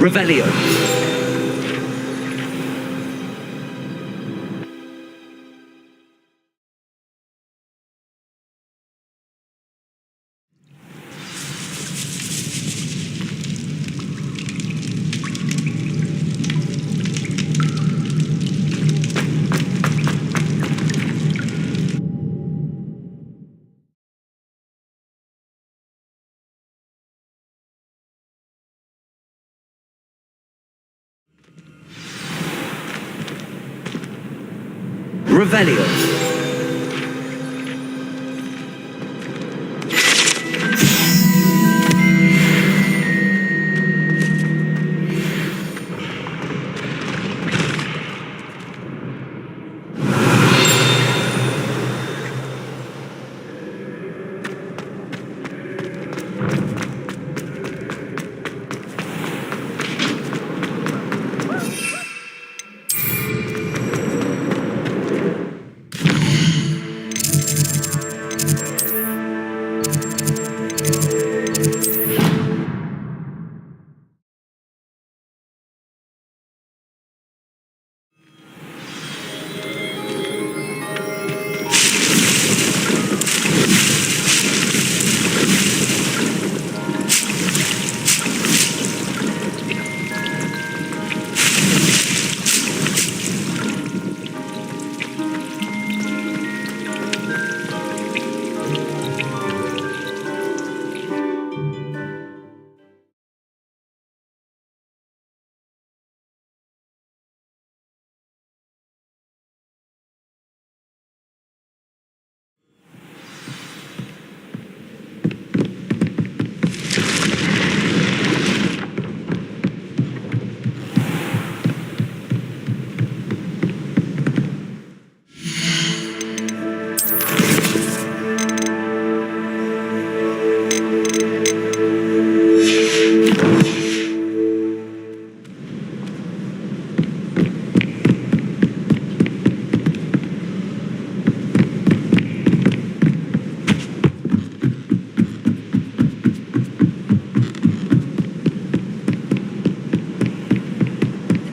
Revelio. Revelio.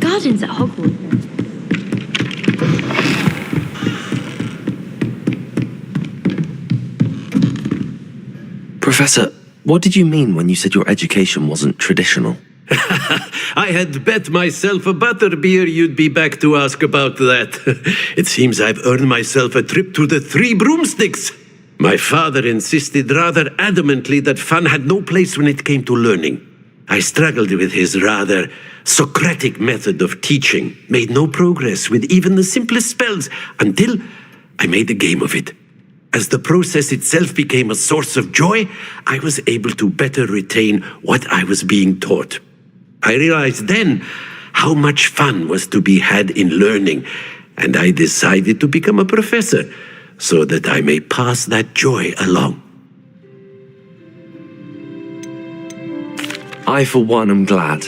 Gardens at Hogwarts. Professor, what did you mean when you said your education wasn't traditional? I had bet myself a butterbeer you'd be back to ask about that. It seems I've earned myself a trip to the Three Broomsticks. My father insisted rather adamantly that fun had no place when it came to learning. I struggled with his rather Socratic method of teaching, made no progress with even the simplest spells until I made a game of it. As the process itself became a source of joy, I was able to better retain what I was being taught. I realized then how much fun was to be had in learning, and I decided to become a professor so that I may pass that joy along. I, for one, am glad.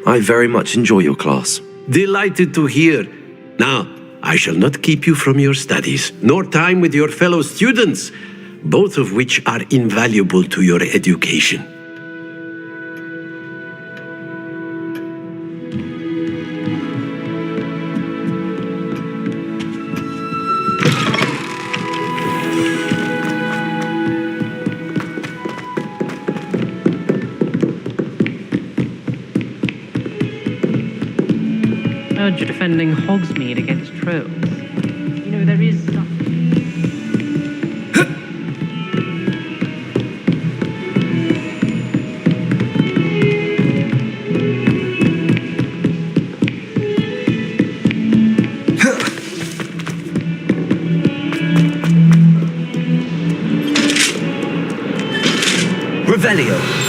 I very much enjoy your class. Delighted to hear. Now, I shall not keep you from your studies, nor time with your fellow students, both of which are invaluable to your education. I heard you're defending Hogsmeade against trolls. You know, there is stuff. Revelio.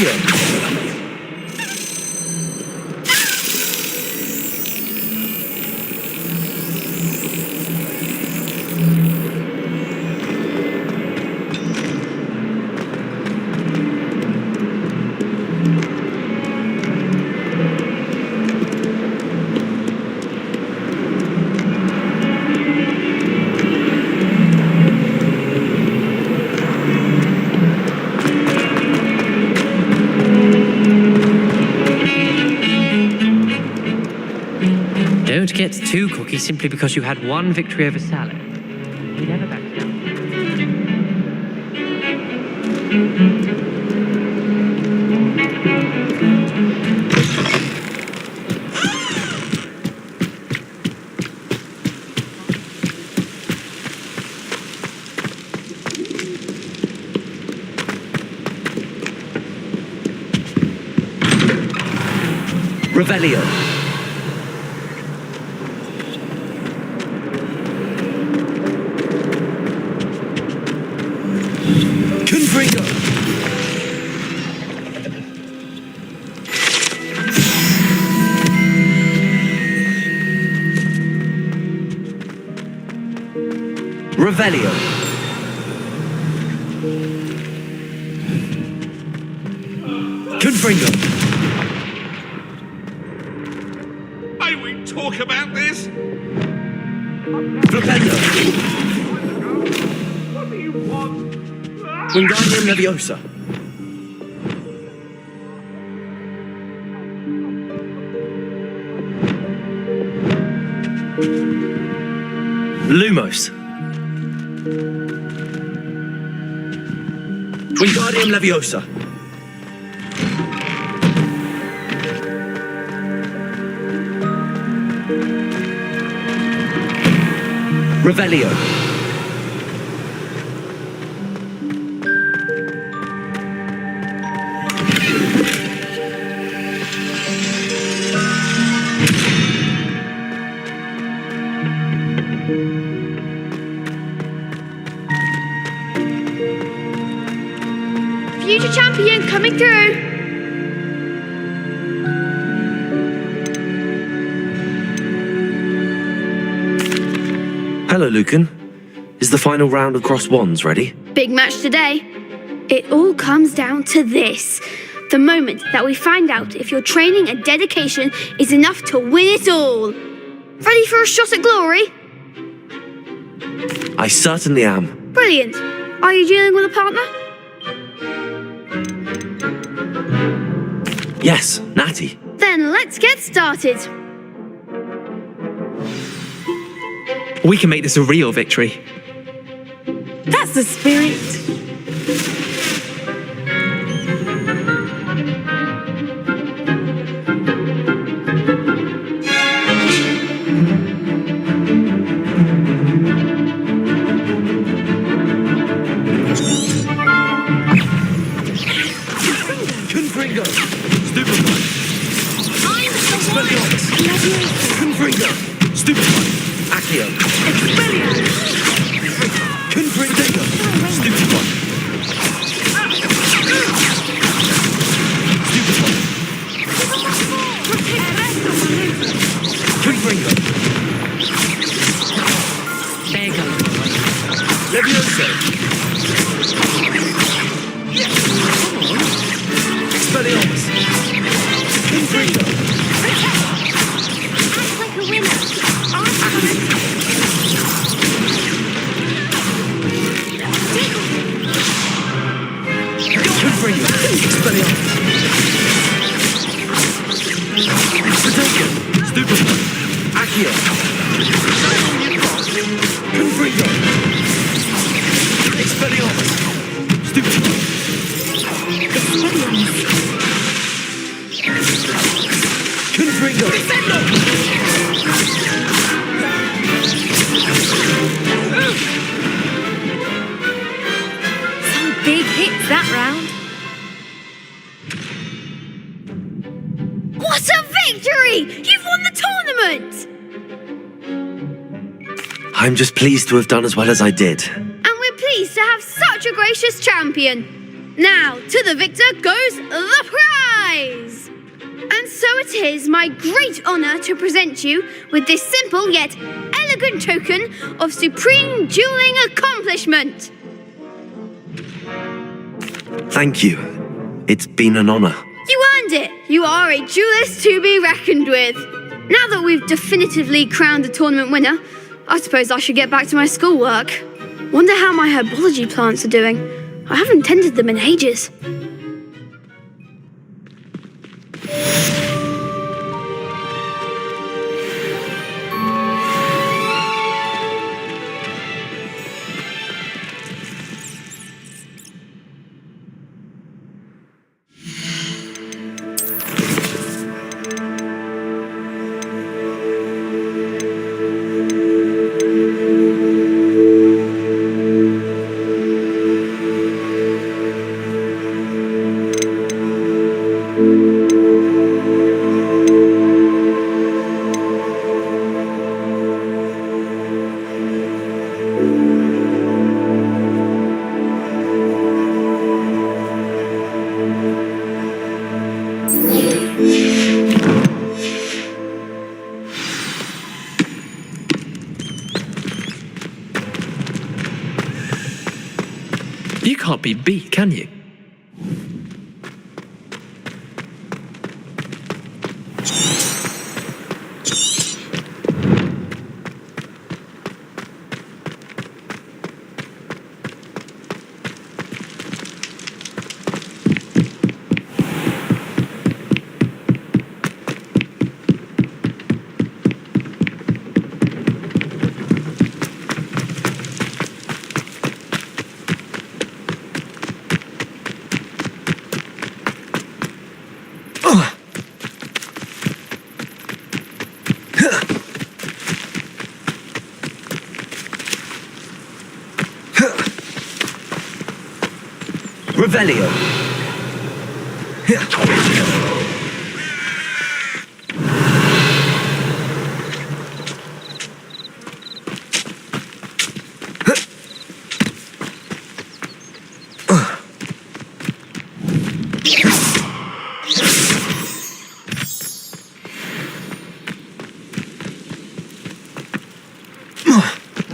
Accio. Don't get too cocky simply because you had one victory over salad. We never back down. Revelio. Confringo. Revelio. Confringo. May we talk about this? Revelio. What do you want? Wingardium Leviosa. Lumos. Wingardium Leviosa. Revelio. Future champion coming through. Hello, Lucan. Is the final round of Cross Wands ready? Big match today. It all comes down to this. The moment that we find out if your training and dedication is enough to win it all. Ready for a shot at glory? I certainly am. Brilliant. Are you dealing with a partner? Yes, Natty. Then let's get started. We can make this a real victory. That's the spirit. Confringo. Stupefy. Expelliarmus. Confringo. Stupefy. Accio. Confringo. Stupefy. Stupefy. Confringo. There you go. Levioso. Expelliarmus. Confringo. Act like a winner. Confringo. Expelliarmus. Protego. Stupefy. Accio. Confringo. Expelliarmus. Stupefy. Confringo. Some big hits that round. What a victory! You've won the tournament! I'm just pleased to have done as well as I did. And we're pleased to have such a gracious champion. Now, to the victor goes the prize! And so it is my great honour to present you with this simple yet elegant token of supreme dueling accomplishment. Thank you. It's been an honor. You earned it. You are a duelist to be reckoned with. Now that we've definitively crowned the tournament winner, I suppose I should get back to my schoolwork. Wonder how my herbology plants are doing. I haven't tended them in ages. You can't be beat, can you? Revelio.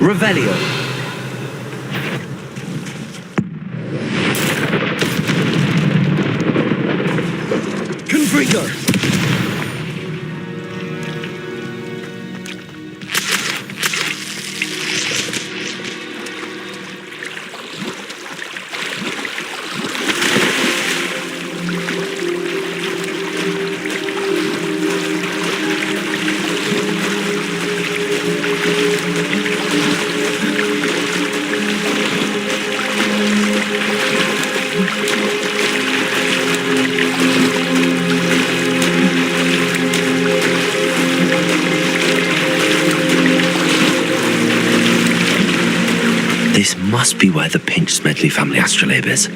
Revelio. Confringo. This must be where the Pinch Smedley family astrolabe is.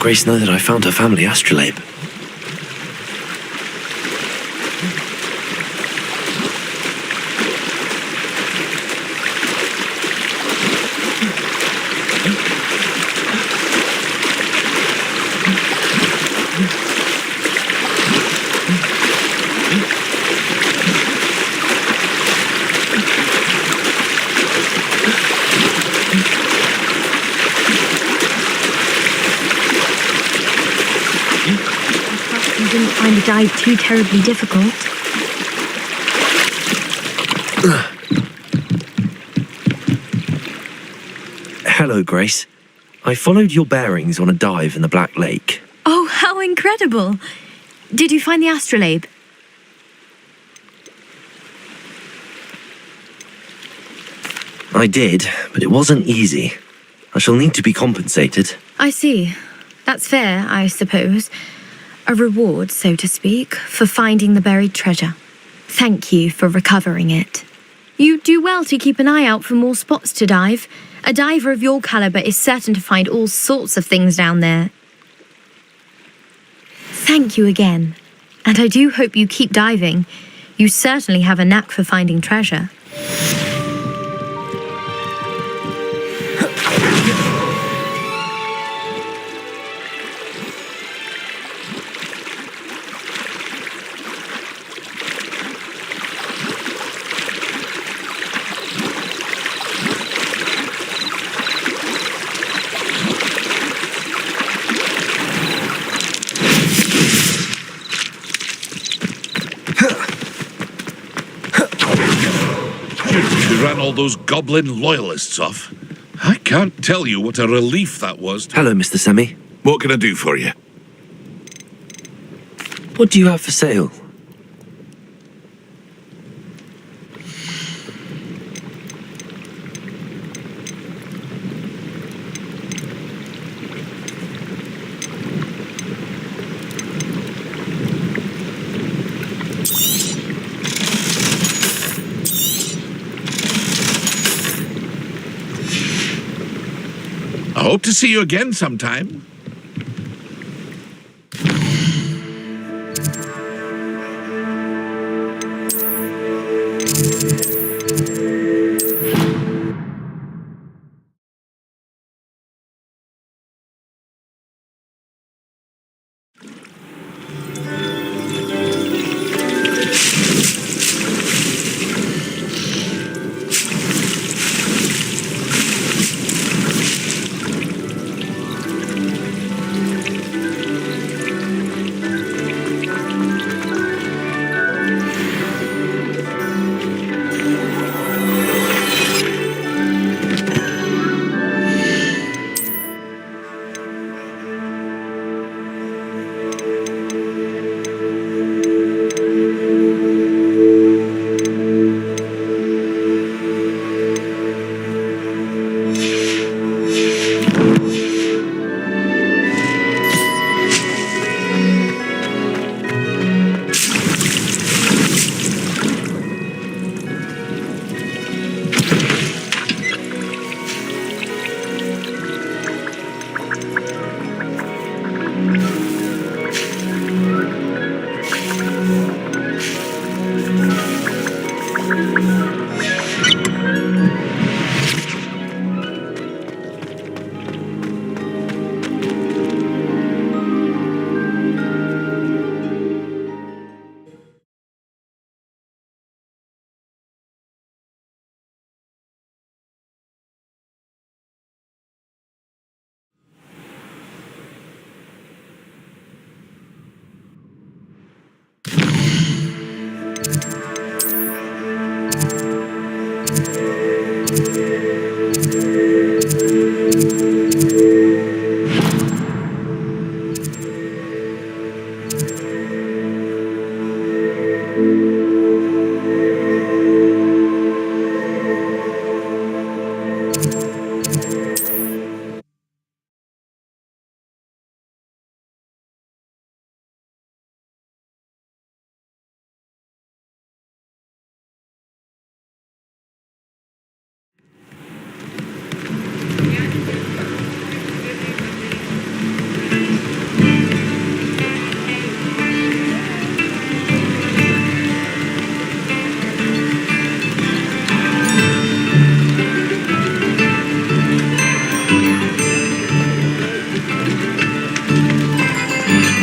Grace know that I found her family astrolabe? You didn't find the dive too terribly difficult. Hello, Grace. I followed your bearings on a dive in the Black Lake. Oh, how incredible! Did you find the astrolabe? I did, but it wasn't easy. I shall need to be compensated. I see. That's fair, I suppose. A reward, so to speak, for finding the buried treasure. Thank you for recovering it. You do well to keep an eye out for more spots to dive. A diver of your caliber is certain to find all sorts of things down there. Thank you again. And I do hope you keep diving. You certainly have a knack for finding treasure. You ran all those goblin loyalists off. I can't tell you what a relief that was. Hello, Mr. Semi. What can I do for you? What do you have for sale? I hope to see you again sometime.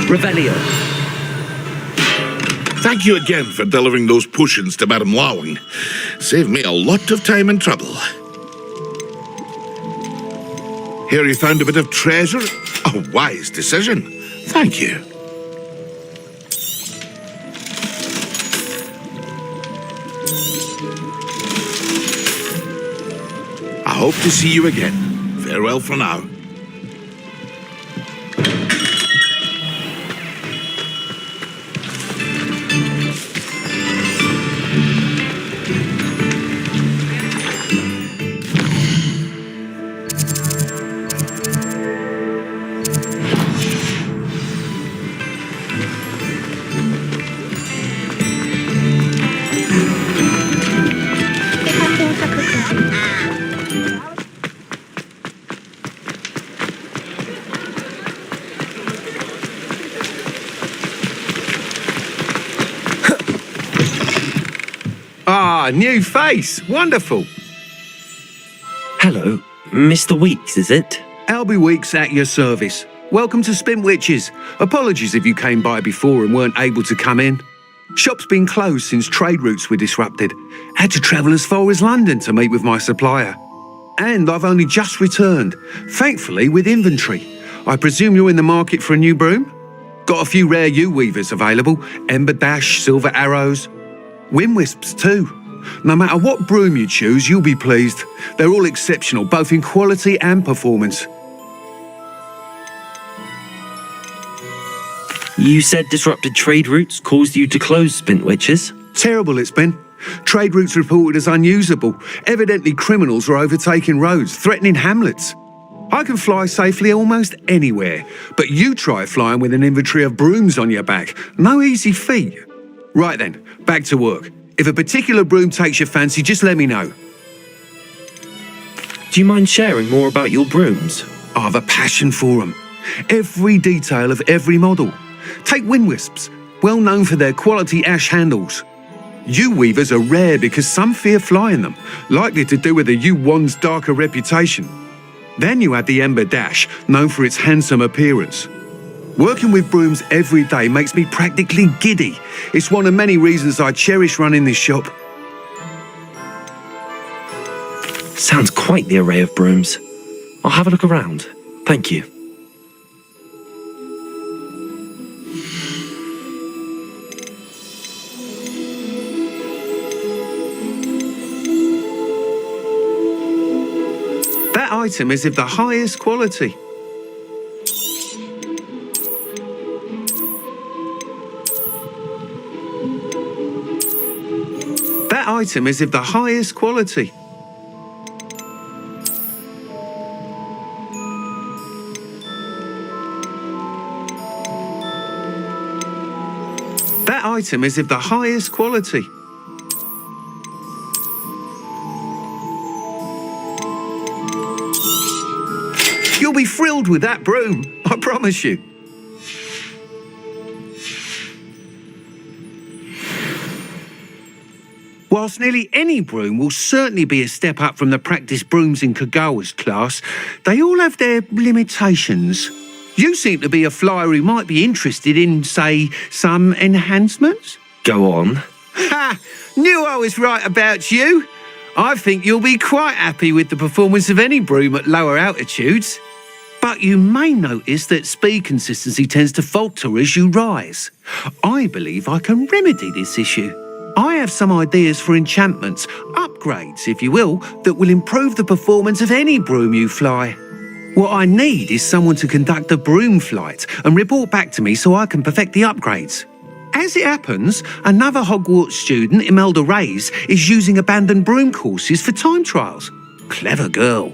Revelio. Thank you again for delivering those potions to Madame Lowing. Saved me a lot of time and trouble. Here you found a bit of treasure. A wise decision. Thank you. I hope to see you again. Farewell for now. Ah, new face. Wonderful. Hello, Mr. Weeks, is it? Albie Weeks at your service. Welcome to Spintwitches. Apologies if you came by before and weren't able to come in. Shop's been closed since trade routes were disrupted. Had to travel as far as London to meet with my supplier. And I've only just returned, thankfully with inventory. I presume you're in the market for a new broom? Got a few rare yew-weavers available. Ember Dash, Silver Arrows. Wind Wisps too. No matter what broom you choose, you'll be pleased. They're all exceptional, both in quality and performance. You said disrupted trade routes caused you to close Spintwitches? Terrible it's been. Trade routes reported as unusable. Evidently criminals were overtaking roads, threatening hamlets. I can fly safely almost anywhere, but you try flying with an inventory of brooms on your back. No easy feat. Right then, back to work. If a particular broom takes your fancy, just let me know. Do you mind sharing more about your brooms? I have a passion for them. Every detail of every model. Take Wind Wisps, well known for their quality ash handles. Yew weavers are rare because some fear flying them, likely to do with the yew wand's darker reputation. Then you add the Ember Dash, known for its handsome appearance. Working with brooms every day makes me practically giddy. It's one of many reasons I cherish running this shop. Sounds quite the array of brooms. I'll have a look around. Thank you. That item is of the highest quality. That item is of the highest quality. That item is of the highest quality. You'll be thrilled with that broom, I promise you. Whilst nearly any broom will certainly be a step up from the practice brooms in Kagawa's class, they all have their limitations. You seem to be a flyer who might be interested in, say, some enhancements? Go on. Ha! Knew I was right about you. I think you'll be quite happy with the performance of any broom at lower altitudes. But you may notice that speed consistency tends to falter as you rise. I believe I can remedy this issue. I have some ideas for enchantments, upgrades, if you will, that will improve the performance of any broom you fly. What I need is someone to conduct a broom flight and report back to me so I can perfect the upgrades. As it happens, another Hogwarts student, Imelda Reyes, is using abandoned broom courses for time trials. Clever girl.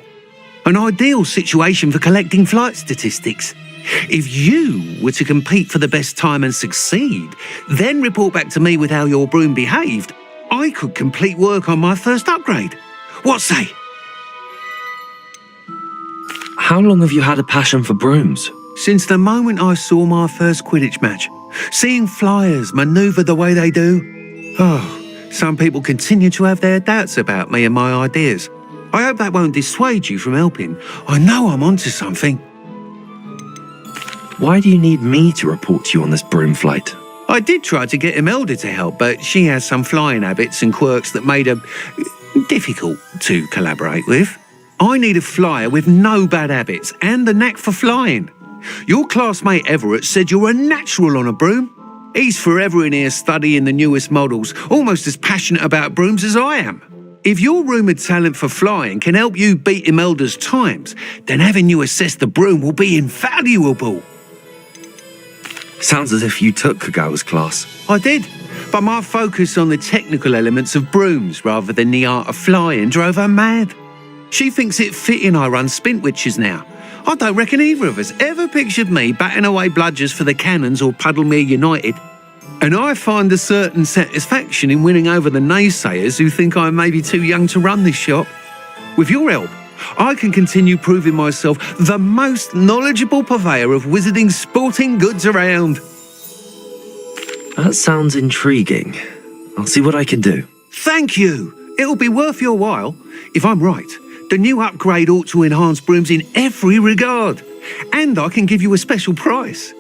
An ideal situation for collecting flight statistics. If you were to compete for the best time and succeed, then report back to me with how your broom behaved, I could complete work on my first upgrade. What say? How long have you had a passion for brooms? Since the moment I saw my first Quidditch match, seeing flyers manoeuvre the way they do. Oh, some people continue to have their doubts about me and my ideas. I hope that won't dissuade you from helping. I know I'm onto something. Why do you need me to report to you on this broom flight? I did try to get Imelda to help, but she has some flying habits and quirks that made her difficult to collaborate with. I need a flyer with no bad habits and the knack for flying. Your classmate Everett said you're a natural on a broom. He's forever in here studying the newest models, almost as passionate about brooms as I am. If your rumoured talent for flying can help you beat Imelda's times, then having you assess the broom will be invaluable. Sounds as if you took Kagawa's class. I did, but my focus on the technical elements of brooms rather than the art of flying drove her mad. She thinks it fitting I run Spintwitches now. I don't reckon either of us ever pictured me batting away bludgers for the Cannons or Puddlemere United. And I find a certain satisfaction in winning over the naysayers who think I may be too young to run this shop. With your help, I can continue proving myself the most knowledgeable purveyor of wizarding sporting goods around. That sounds intriguing. I'll see what I can do. Thank you. It'll be worth your while. If I'm right, the new upgrade ought to enhance brooms in every regard. And I can give you a special price.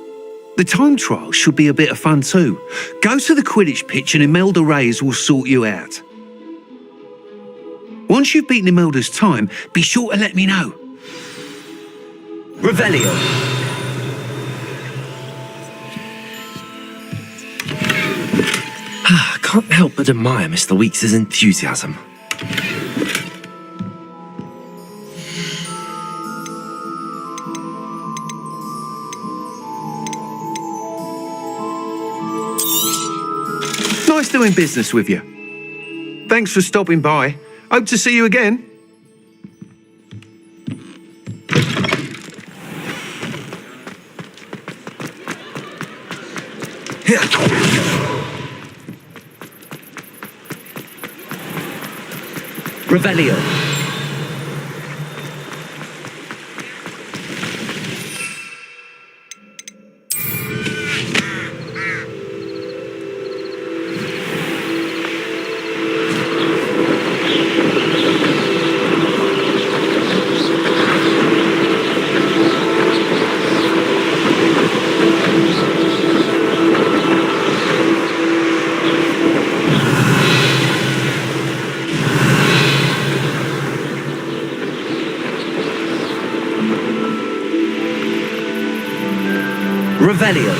The time trial should be a bit of fun too. Go to the Quidditch pitch and Imelda Reyes will sort you out. Once you've beaten Imelda's time, be sure to let me know. Revelio. Can't help but admire Mr. Weeks' enthusiasm. Nice doing business with you. Thanks for stopping by. Hope to see you again. Revelio. Revelio.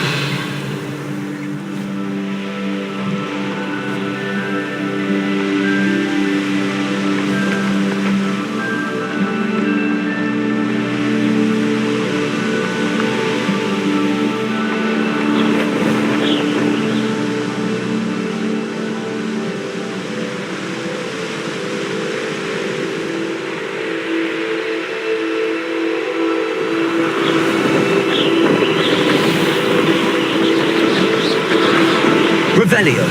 Revelio.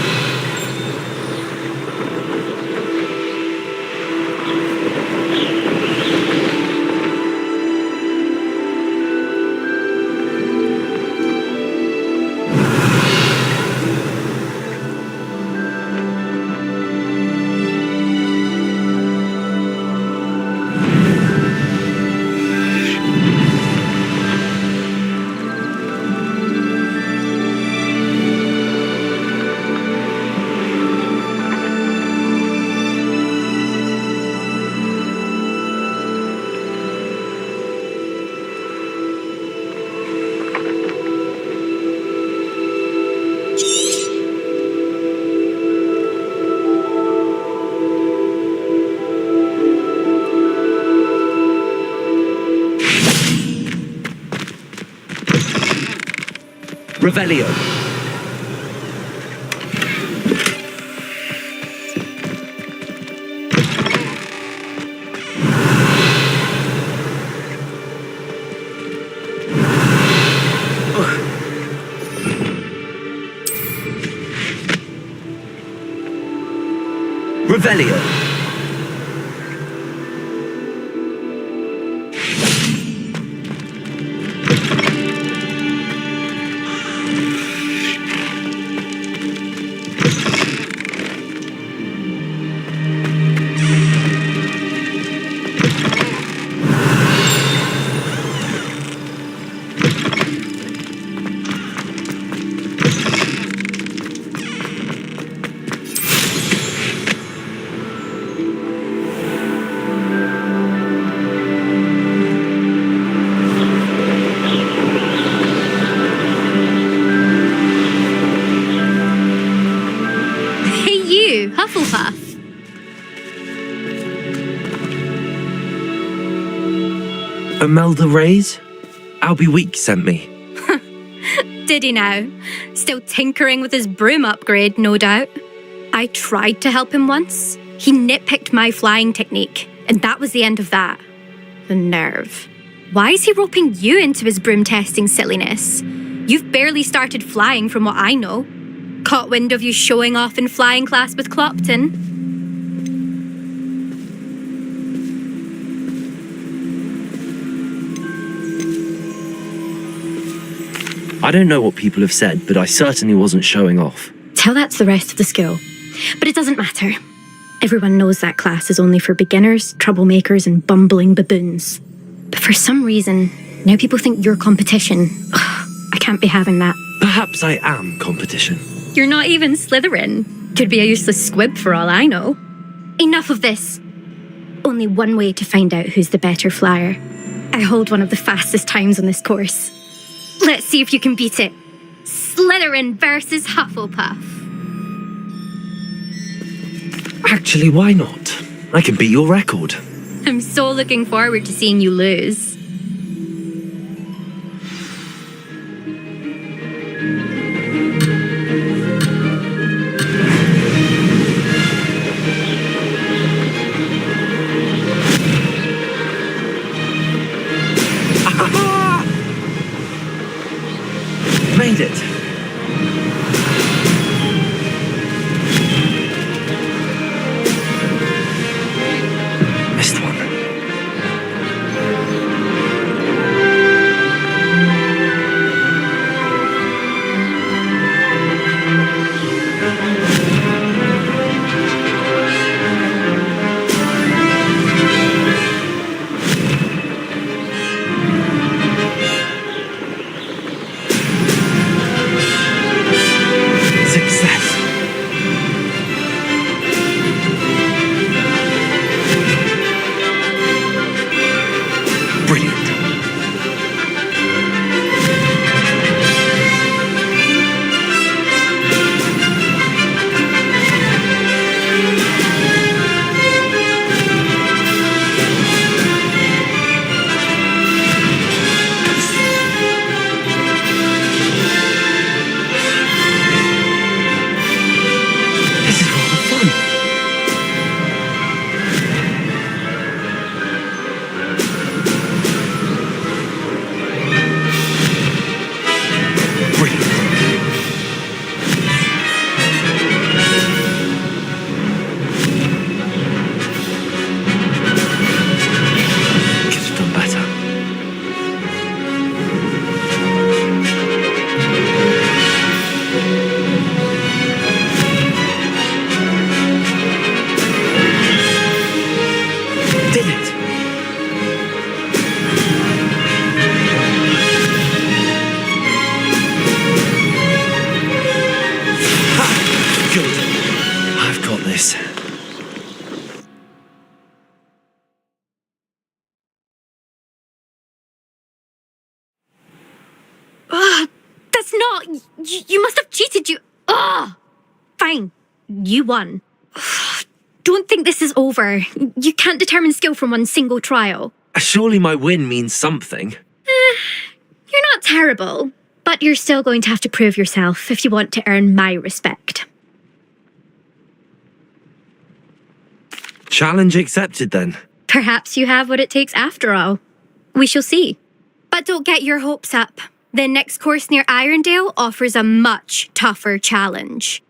Revelio. Revelio. Imelda Reyes? Albie Week sent me. Did he now? Still tinkering with his broom upgrade, no doubt. I tried to help him once. He nitpicked my flying technique, and that was the end of that. The nerve. Why is he roping you into his broom testing silliness? You've barely started flying from what I know. Caught wind of you showing off in flying class with Clopton. I don't know what people have said, but I certainly wasn't showing off. Tell that to the rest of the school. But it doesn't matter. Everyone knows that class is only for beginners, troublemakers, and bumbling baboons. But for some reason, now people think you're competition. Ugh, I can't be having that. Perhaps I am competition. You're not even Slytherin. Could be a useless squib for all I know. Enough of this. Only one way to find out who's the better flyer. I hold one of the fastest times on this course. Let's see if you can beat it. Slytherin versus Hufflepuff. Actually, why not? I can beat your record. I'm so looking forward to seeing you lose. Made it. Missed one. Success. Brilliant. This is rather fun. Brilliant. Could have done better. Did it. Ha! Good. I've got this. Ugh, that's not... You must have cheated, you... Ugh! Fine. You won. Ugh, don't think this is over. You can't determine skill from one single trial. Surely my win means something. You're not terrible, but you're still going to have to prove yourself if you want to earn my respect. Challenge accepted then. Perhaps you have what it takes after all. We shall see. But don't get your hopes up. The next course near Irondale offers a much tougher challenge.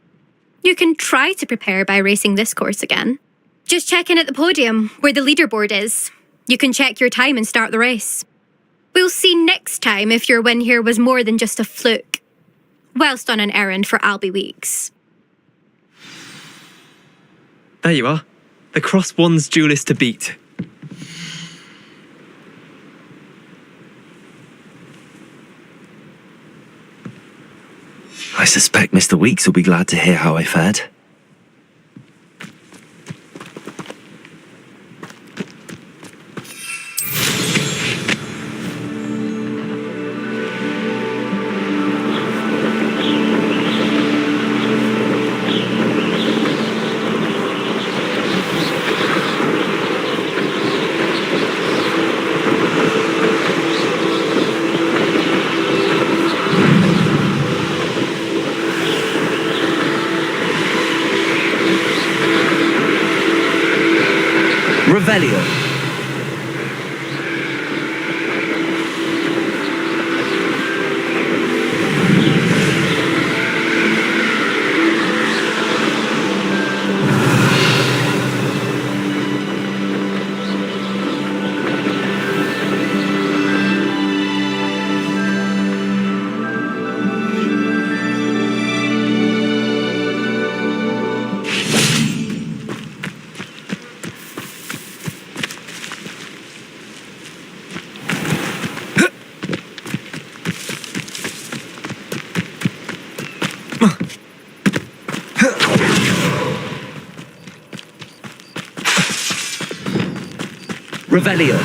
You can try to prepare by racing this course again. Just check in at the podium, where the leaderboard is. You can check your time and start the race. We'll see next time if your win here was more than just a fluke, whilst on an errand for Albie Weeks. There you are. The Cross Wands duelist to beat. I suspect Mr. Weeks will be glad to hear how I fared. Revelio.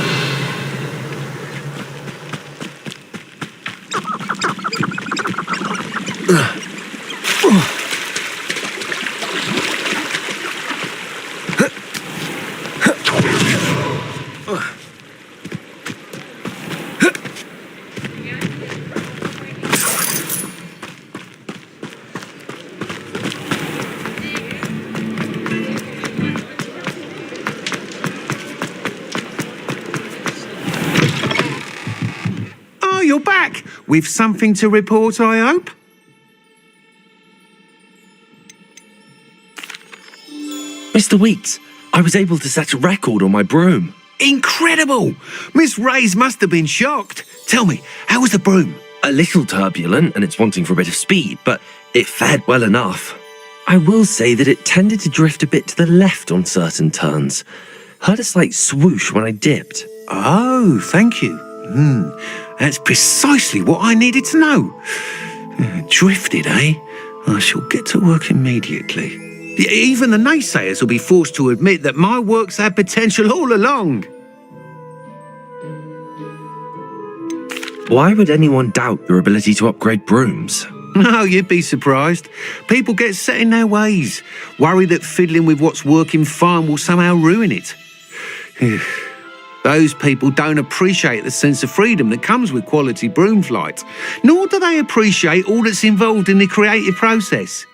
Oh, you're back! With something to report, I hope? Mr. Weeks, I was able to set a record on my broom. Incredible! Miss Ray's must have been shocked. Tell me, how was the broom? A little turbulent and it's wanting for a bit of speed, but it fared well enough. I will say that it tended to drift a bit to the left on certain turns. Heard a slight swoosh when I dipped. Oh, thank you. That's precisely what I needed to know. Drifted, eh? I shall get to work immediately. Even the naysayers will be forced to admit that my work's had potential all along. Why would anyone doubt your ability to upgrade brooms? No, you'd be surprised. People get set in their ways, worry that fiddling with what's working fine will somehow ruin it. Those people don't appreciate the sense of freedom that comes with quality broom flight, nor do they appreciate all that's involved in the creative process.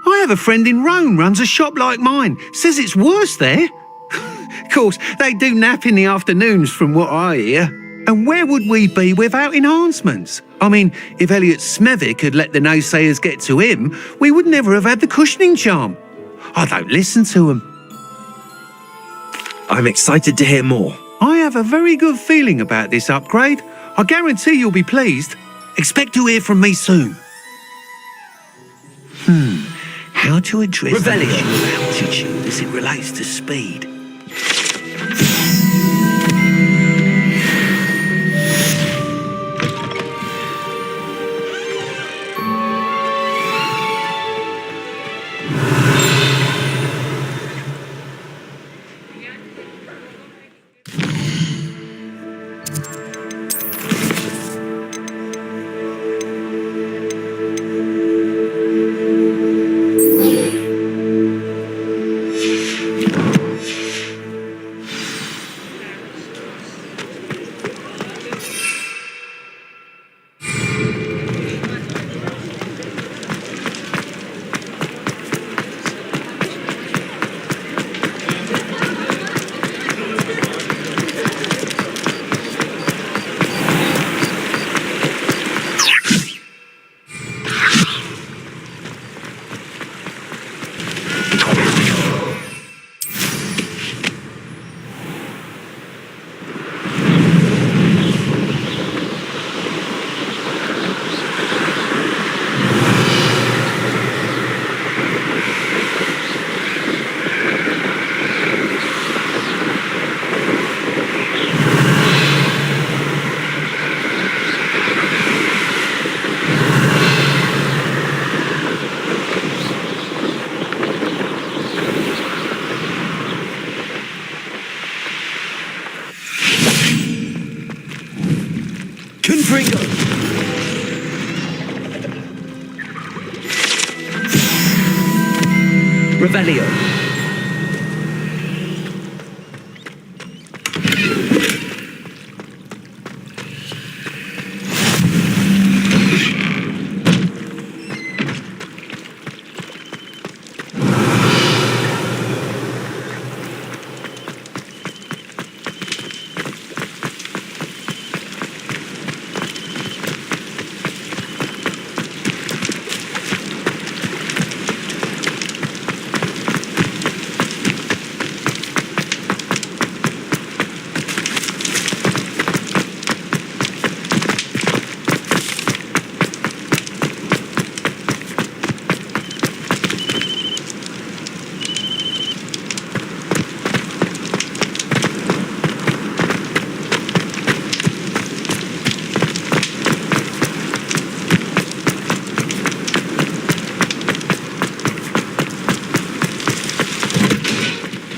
I have a friend in Rome runs a shop like mine, says it's worse there. Of course, they do nap in the afternoons from what I hear. And where would we be without enhancements? I mean, if Elliot Smethwick had let the naysayers get to him, we would never have had the cushioning charm. I don't listen to them. I'm excited to hear more. I have a very good feeling about this upgrade. I guarantee you'll be pleased. Expect to hear from me soon. How to address the Revelio. issue of altitude as it relates to speed. Revelio.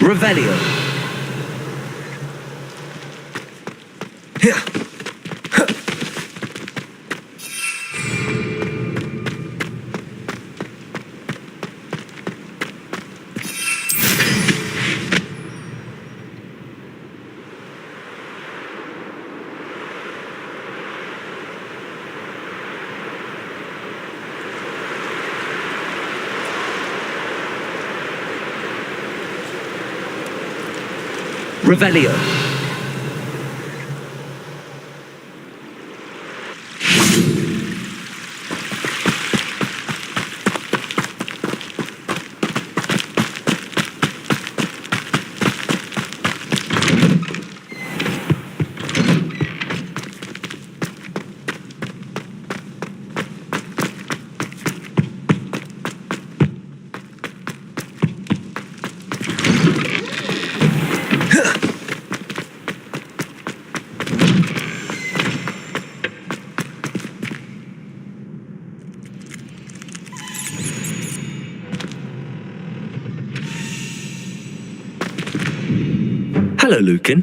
Revelio. Revelio. Hello, Lucan.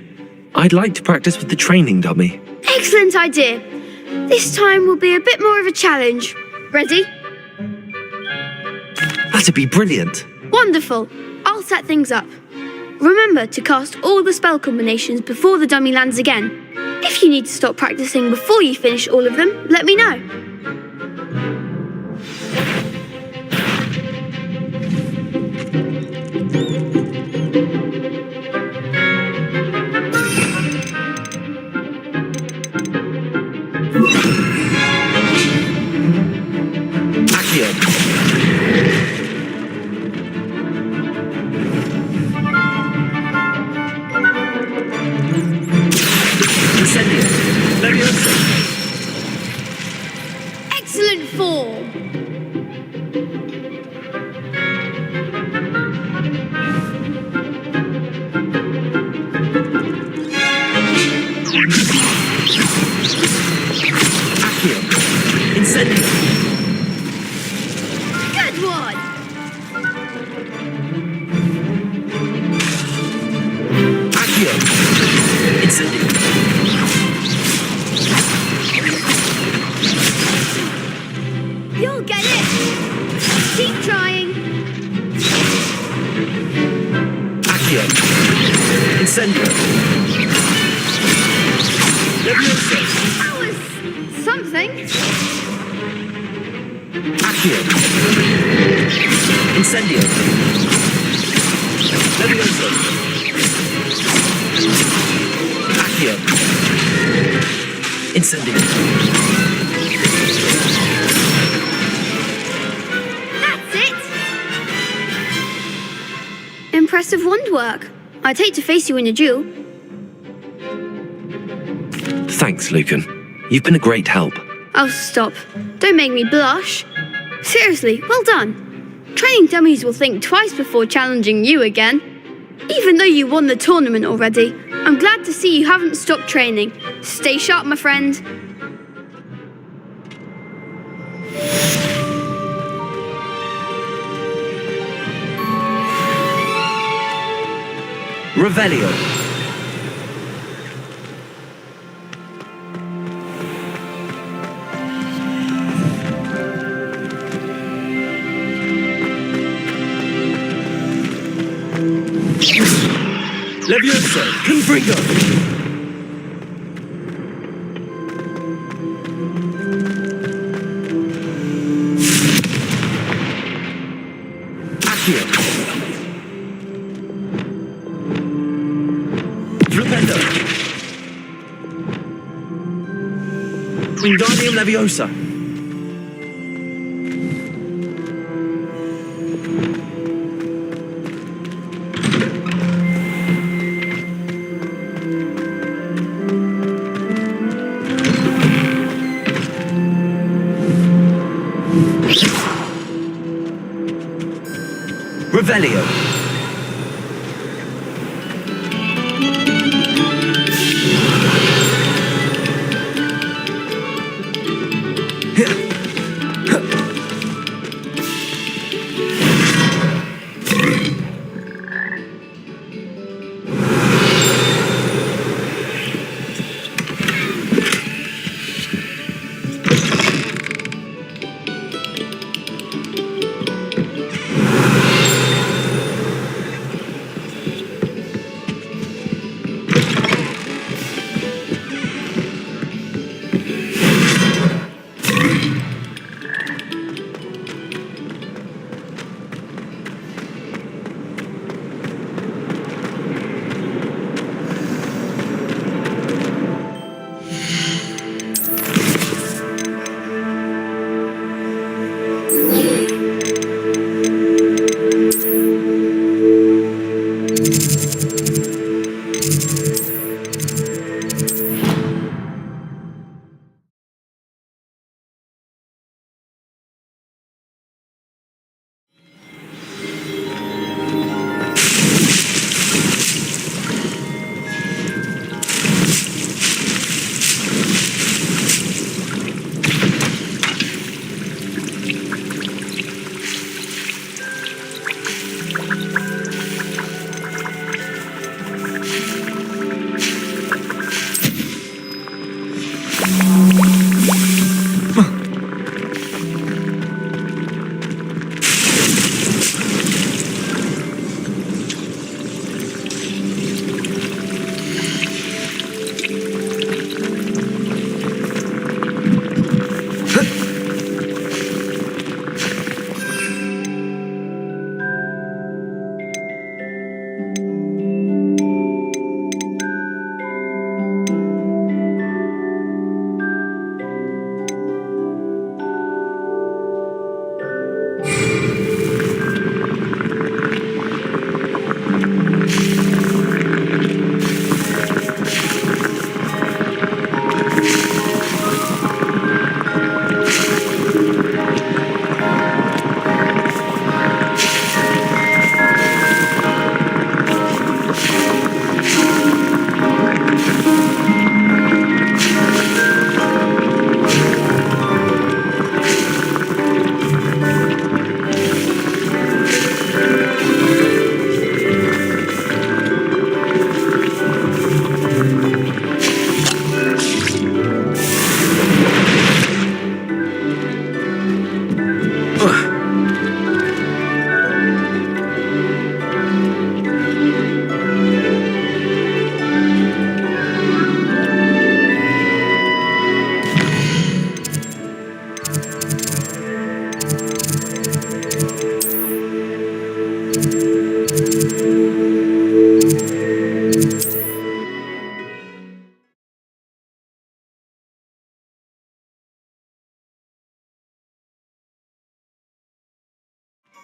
I'd like to practice with the training dummy. Excellent idea. This time will be a bit more of a challenge. Ready? That'd be brilliant. Wonderful. I'll set things up. Remember to cast all the spell combinations before the dummy lands again. If you need to stop practicing before you finish all of them, let me know. Excellent form. Incendio. Good one. Accio. Incendio. You'll get it. Keep trying. Accio. Incendio. Levioso. That was something. Accio. Incendio. Levioso. Accio. Incendio. That's it. Impressive wand work. I'd hate to face you in a duel. Thanks, Lucan. You've been a great help. Oh, stop. Don't make me blush. Seriously, well done. Training dummies will think twice before challenging you again. Even though you won the tournament already, I'm glad to see you haven't stopped training. Stay sharp, my friend. Revelio. Levioso. Confringo. Accio. Flipendo. Wingardium Leviosa. Revelio.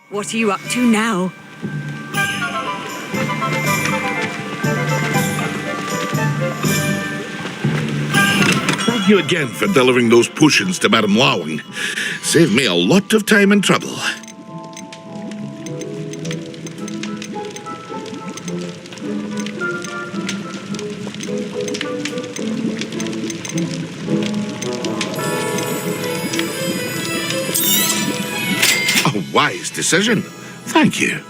What are you up to now? Thank you again for delivering those potions to Madame Lawing. Saved me a lot of time and trouble. A wise decision. Thank you.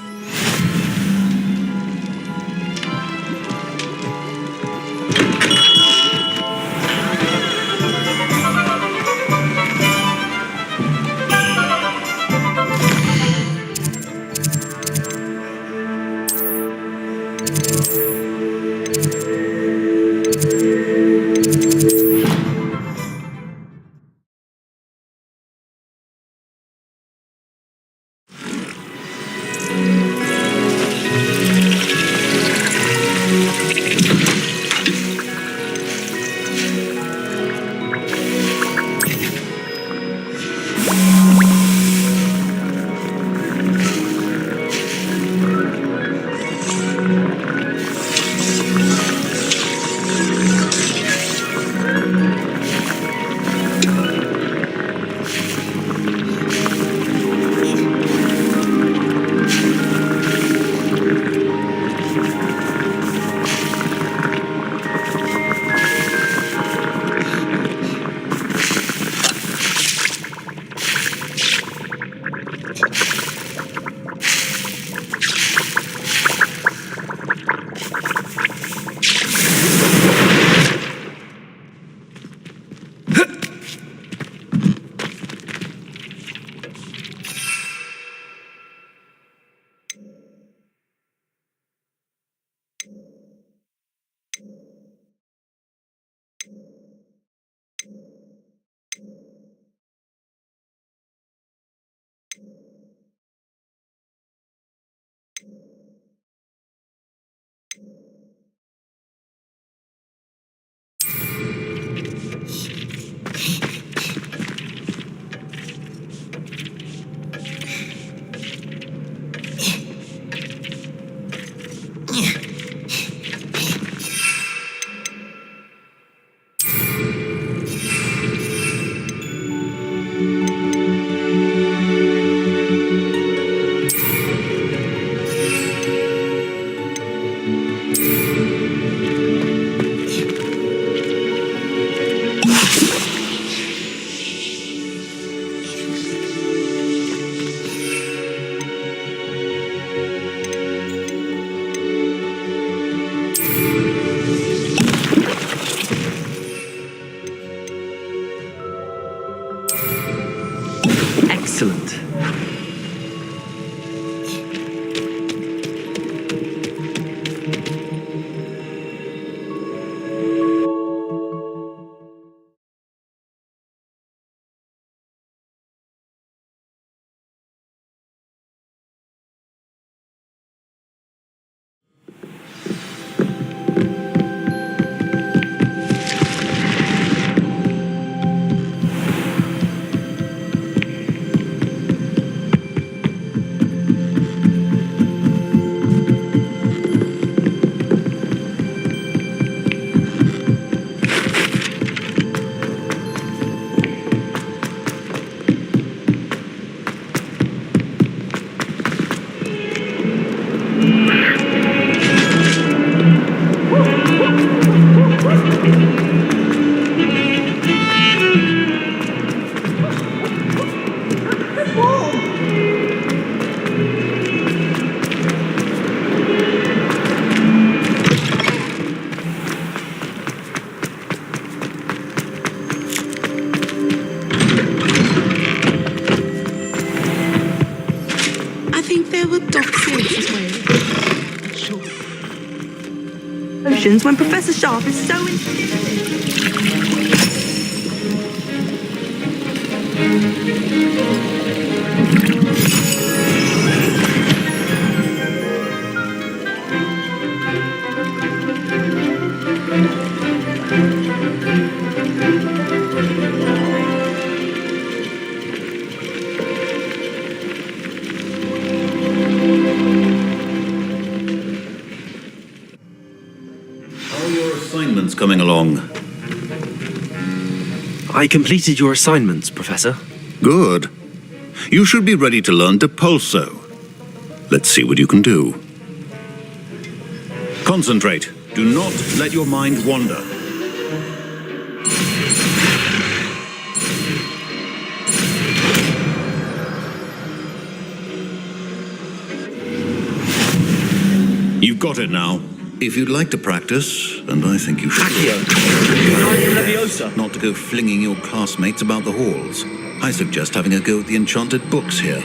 Excellent. When Professor Sharp is so coming along? I completed your assignments, Professor. Good. You should be ready to learn Depulso. Let's see what you can do. Concentrate. Do not let your mind wander. You've got it now. If you'd like to practice, and I think you should, not to go flinging your classmates about the halls, I suggest having a go at the enchanted books here.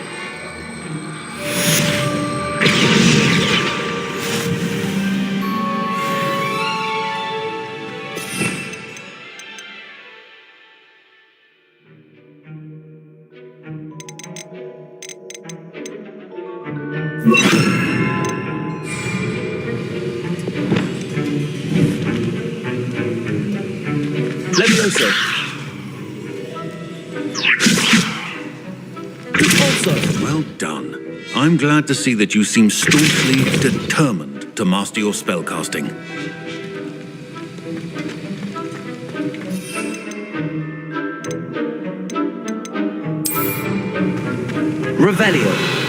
Well done. I'm glad to see that you seem staunchly determined to master your spellcasting. Revelio.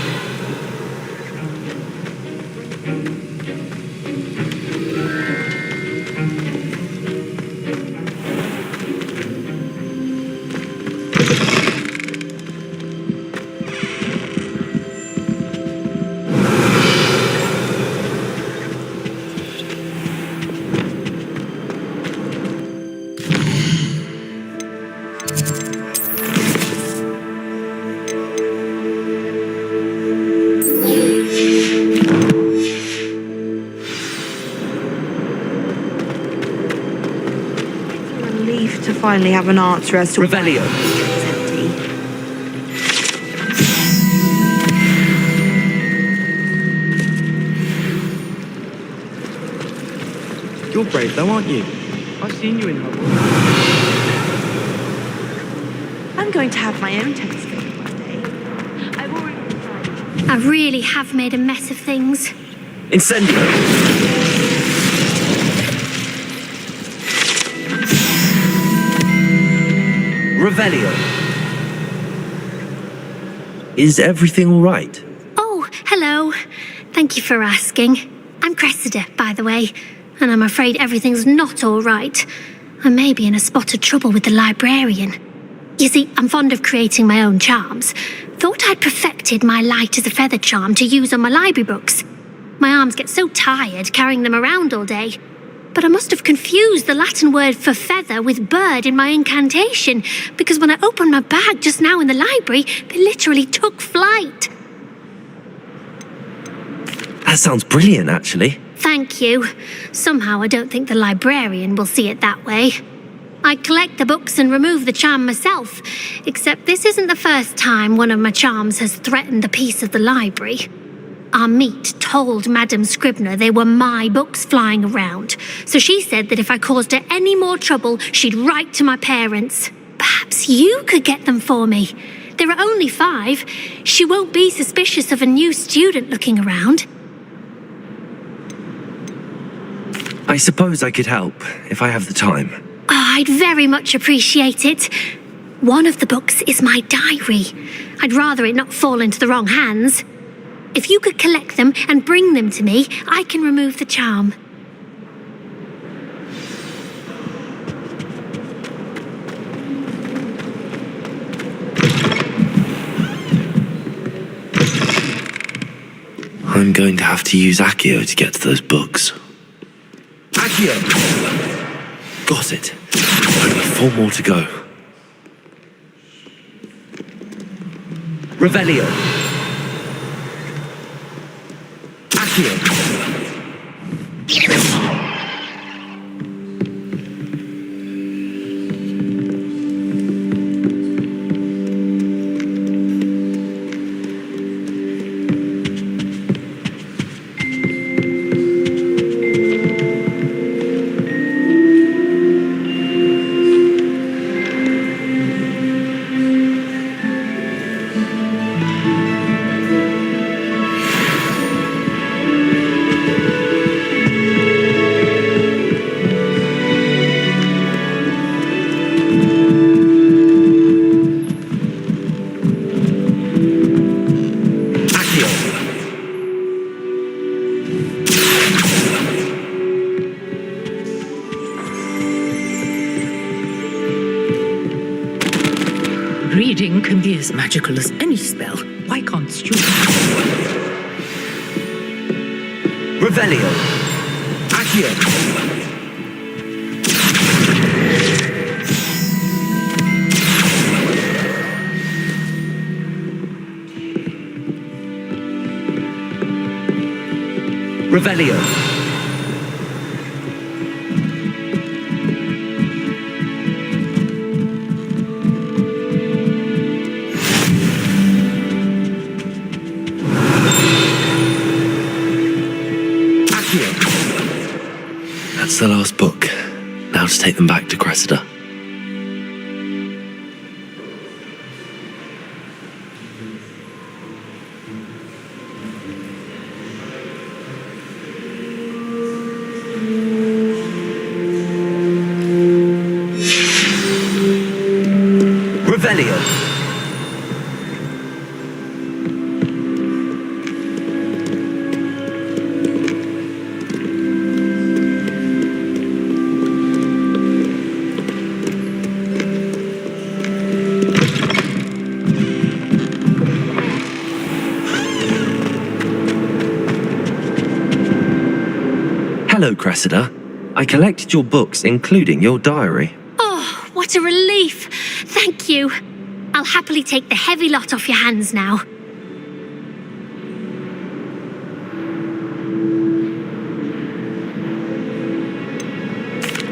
To finally have an answer as to Revelio. You're brave though, aren't you? I've seen you in Hogwarts. I'm going to have my own telescope one day. I've already decided. I really have made a mess of things. Incendio. Revelio. Is everything all right? Oh, hello. Thank you for asking. I'm Cressida, by the way, and I'm afraid everything's not all right. I may be in a spot of trouble with the librarian. You see, I'm fond of creating my own charms. Thought I'd perfected my light as a feather charm to use on my library books. My arms get so tired carrying them around all day. But I must have confused the Latin word for feather with bird in my incantation, because when I opened my bag just now in the library, they literally took flight. That sounds brilliant, actually. Thank you. Somehow I don't think the librarian will see it that way. I collect the books and remove the charm myself, except this isn't the first time one of my charms has threatened the peace of the library. Our meet told Madame Scribner they were my books flying around, so she said that if I caused her any more trouble, she'd write to my parents. Perhaps you could get them for me. There are only 5. She won't be suspicious of a new student looking around. I suppose I could help, if I have the time. Oh, I'd very much appreciate it. One of the books is my diary. I'd rather it not fall into the wrong hands. If you could collect them and bring them to me, I can remove the charm. I'm going to have to use Accio to get to those books. Accio! Got it. Only 4 more to go. Revelio. Accio. Reading can be as magical as any spell. Why can't students? Revelio. Accio. Revelio. That's the last book. Now to take them back to Cressida. Revelio. Hello, Cressida. I collected your books, including your diary. Oh, what a relief. Thank you. I'll happily take the heavy lot off your hands now.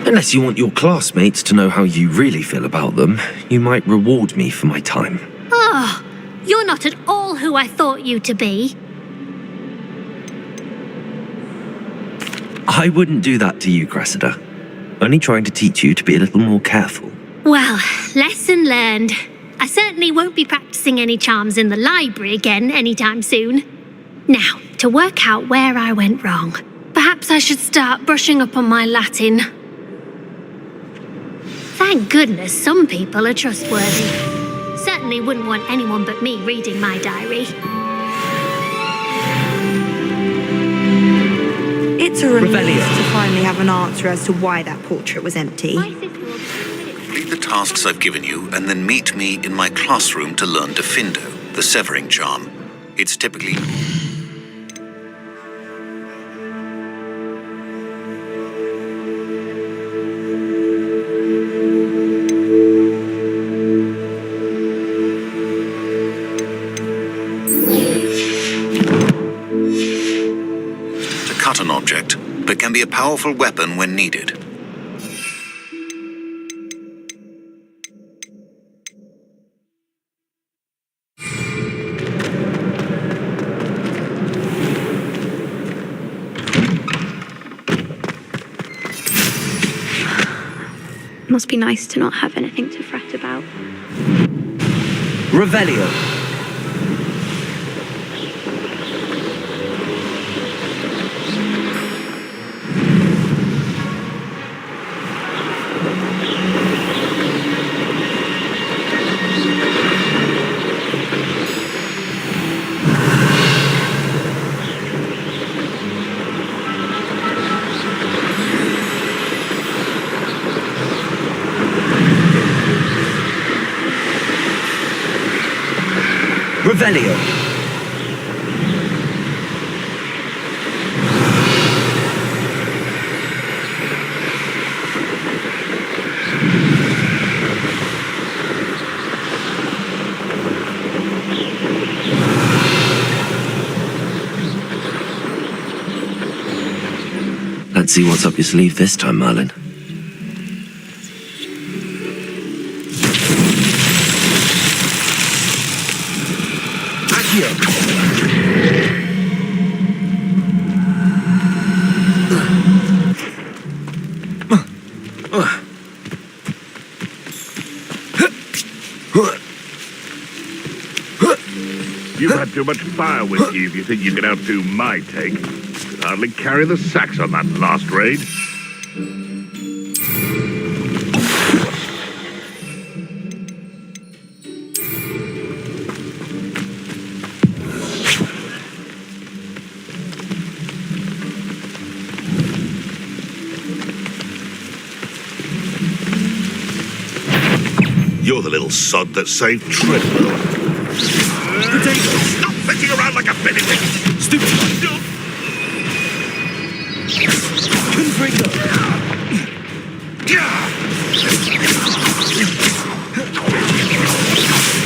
Unless you want your classmates to know how you really feel about them, you might reward me for my time. Oh, you're not at all who I thought you to be. I wouldn't do that to you, Cressida. Only trying to teach you to be a little more careful. Well, lesson learned. I certainly won't be practicing any charms in the library again anytime soon. Now, to work out where I went wrong. Perhaps I should start brushing up on my Latin. Thank goodness some people are trustworthy. Certainly wouldn't want anyone but me reading my diary. It's a relief Revelio. to finally have an answer as to why that portrait was empty. Complete the tasks I've given you, and then meet me in my classroom to learn Defindo, the severing charm. It's typically... to cut an object, but can be a powerful weapon when needed. Must be nice to not have anything to fret about. Revelio. Revelio. Let's see what's up your sleeve this time, Merlin. You've had too much fire with you if you think you can outdo my take. Could hardly carry the sacks on that last raid. You're the little sod that saved Treadwell. Stop fetting around like a benedict! Stupid! Confringo!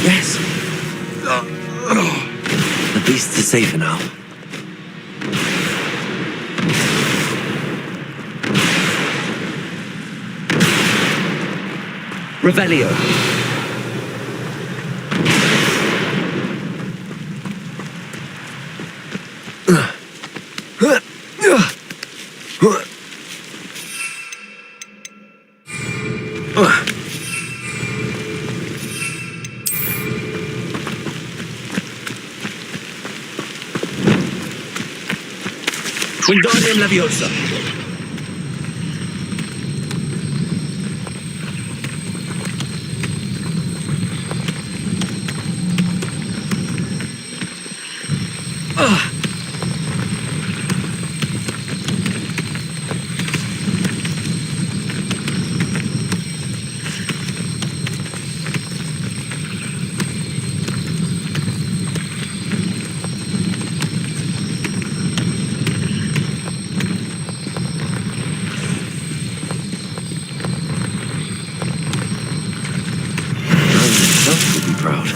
Yes. The beasts are safer now. Revelio. Wingardium Leviosa. Proud.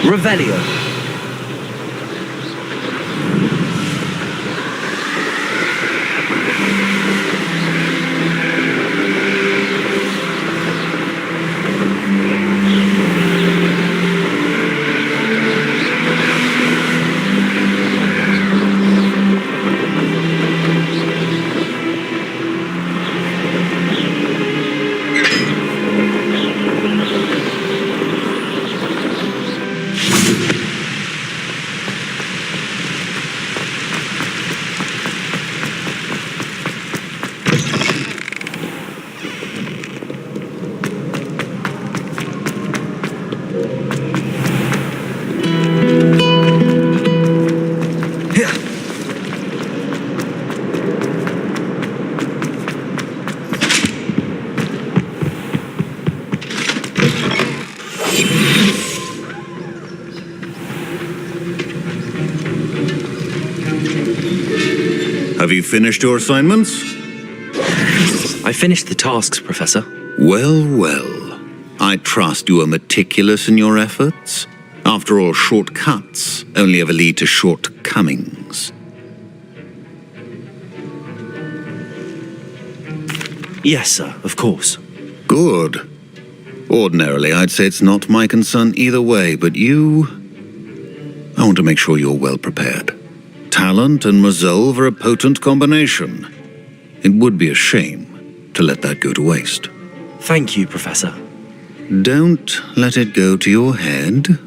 Revelio. Have you finished your assignments? I finished the tasks, Professor. Well, well. I trust you are meticulous in your efforts. After all, shortcuts only ever lead to shortcomings. Yes, sir, of course. Good. Ordinarily, I'd say it's not my concern either way, but you... I want to make sure you're well prepared. Talent and resolve are a potent combination. It would be a shame to let that go to waste. Thank you, Professor. Don't let it go to your head.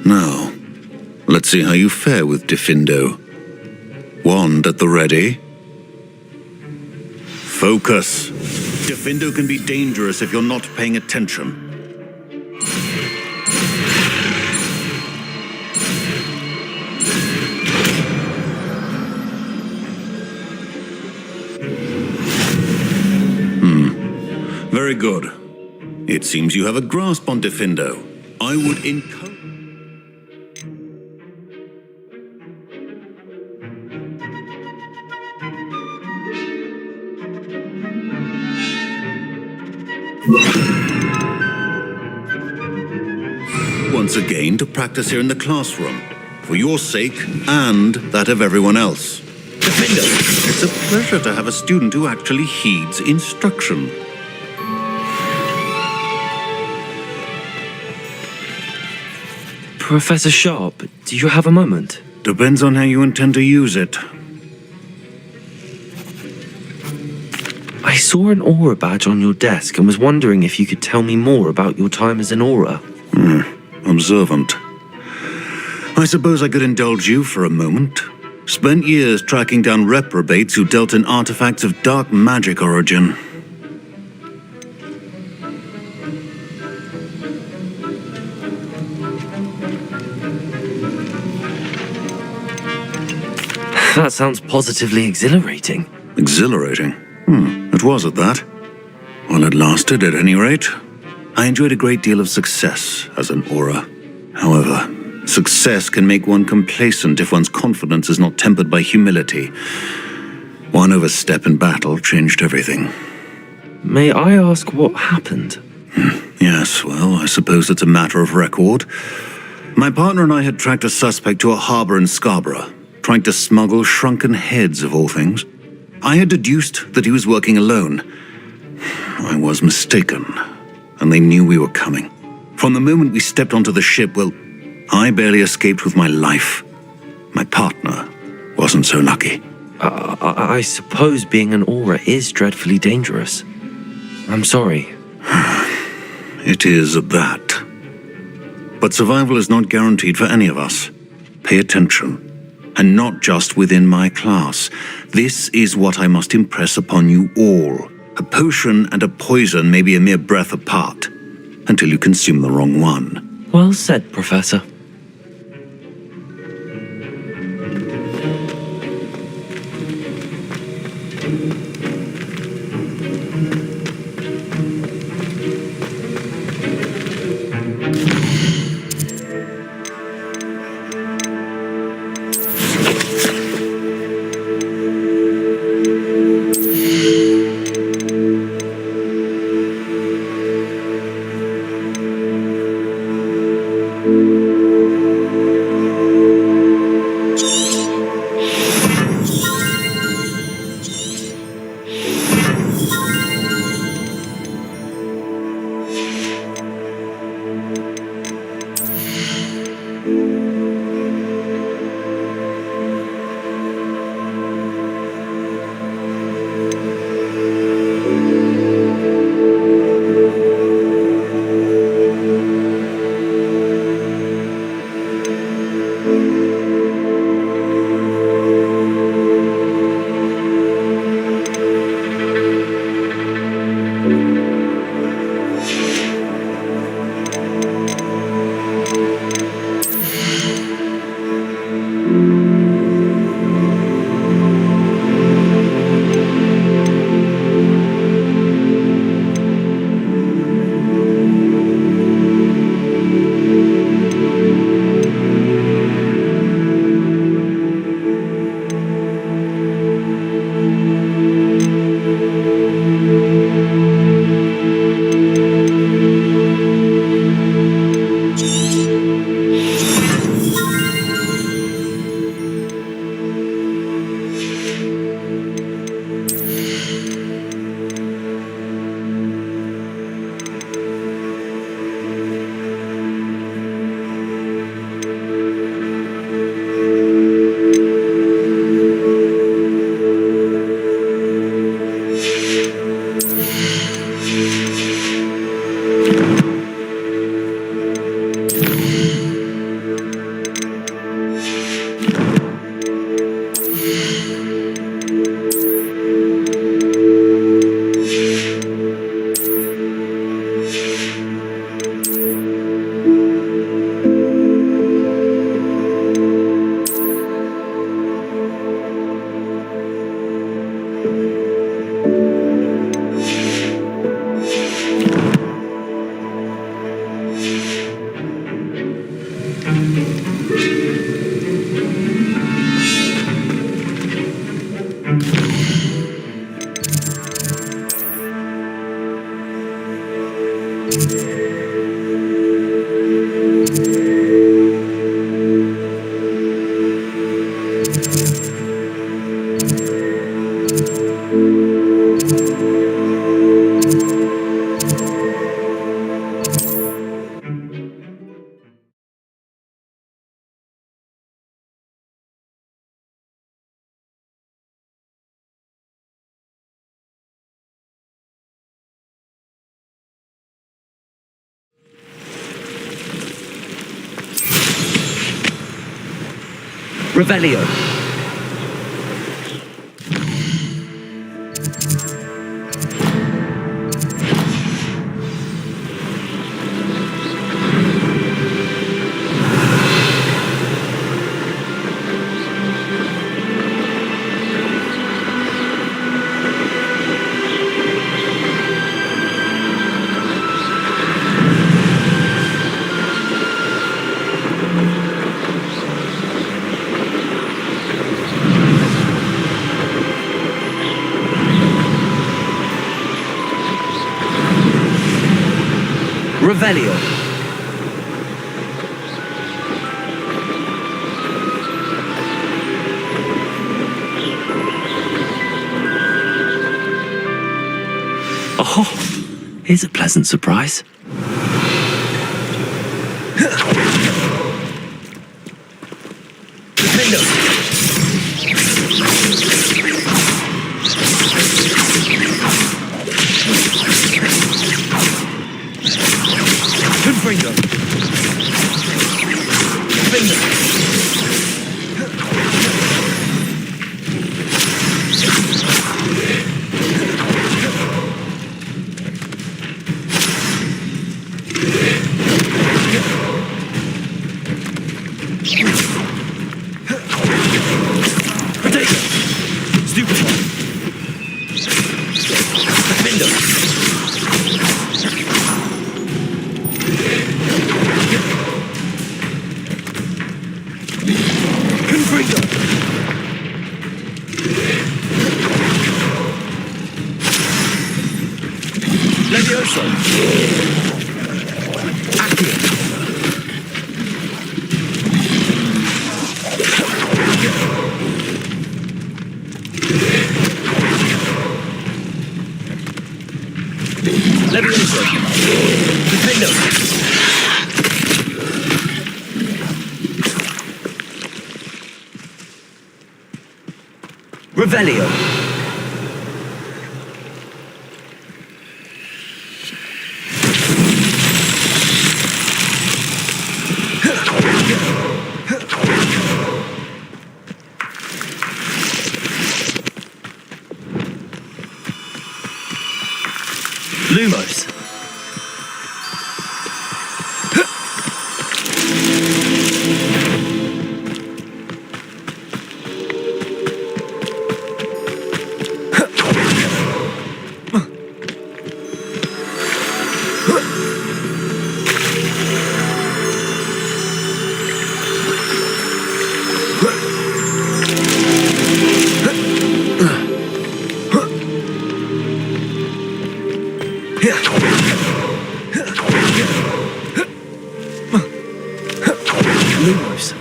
Now, let's see how you fare with Diffindo. Wand at the ready. Focus. Diffindo can be dangerous if you're not paying attention. Very good. It seems you have a grasp on Diffindo. I would encourage... once again to practice here in the classroom, for your sake and that of everyone else. Diffindo, it's a pleasure to have a student who actually heeds instruction. Professor Sharp, do you have a moment? Depends on how you intend to use it. I saw an aura badge on your desk and was wondering if you could tell me more about your time as an aura. Observant. I suppose I could indulge you for a moment. Spent years tracking down reprobates who dealt in artifacts of dark magic origin. That sounds positively exhilarating. Exhilarating? It was at that. Well, it lasted at any rate. I enjoyed a great deal of success as an aura. However, success can make one complacent if one's confidence is not tempered by humility. One overstep in battle changed everything. May I ask what happened? Yes, well, I suppose it's a matter of record. My partner and I had tracked a suspect to a harbor in Scarborough, trying to smuggle shrunken heads of all things. I had deduced that he was working alone. I was mistaken, and they knew we were coming. From the moment we stepped onto the ship, well, I barely escaped with my life. My partner wasn't so lucky. I suppose being an aura is dreadfully dangerous. I'm sorry. It is at that. But survival is not guaranteed for any of us. Pay attention. And not just within my class. This is what I must impress upon you all. A potion and a poison may be a mere breath apart, until you consume the wrong one. Well said, Professor. Revelio. Revelio. Oh, here's a pleasant surprise. Confringo. Levioso. Accio. Levioso. Defendo. Revelio. Lumos. Lumos.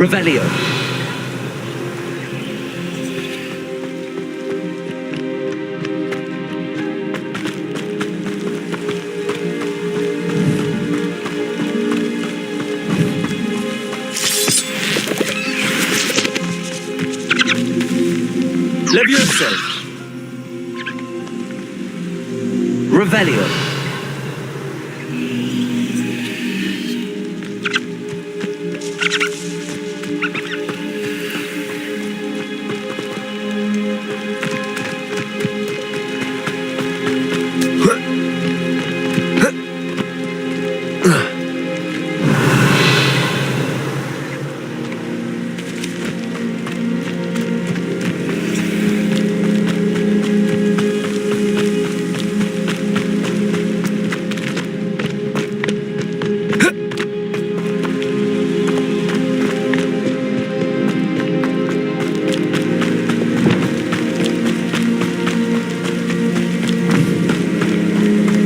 Revelio. Levioso. Revelio.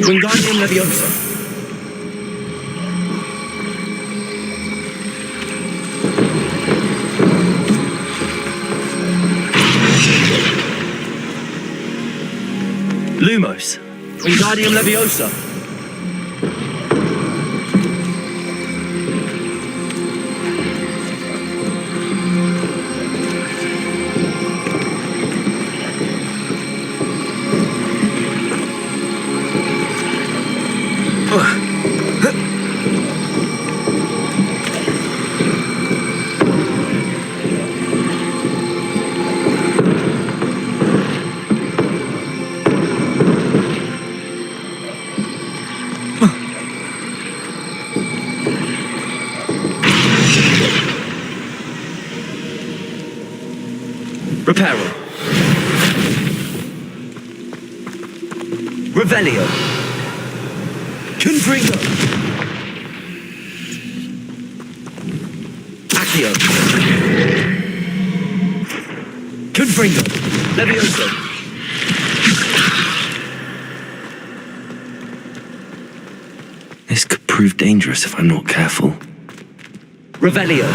Wingardium Leviosa. Lumos. Wingardium Leviosa. Reparo. Revelio. Confringo. Accio. Confringo. Levioso. This could prove dangerous if I'm not careful. Revelio.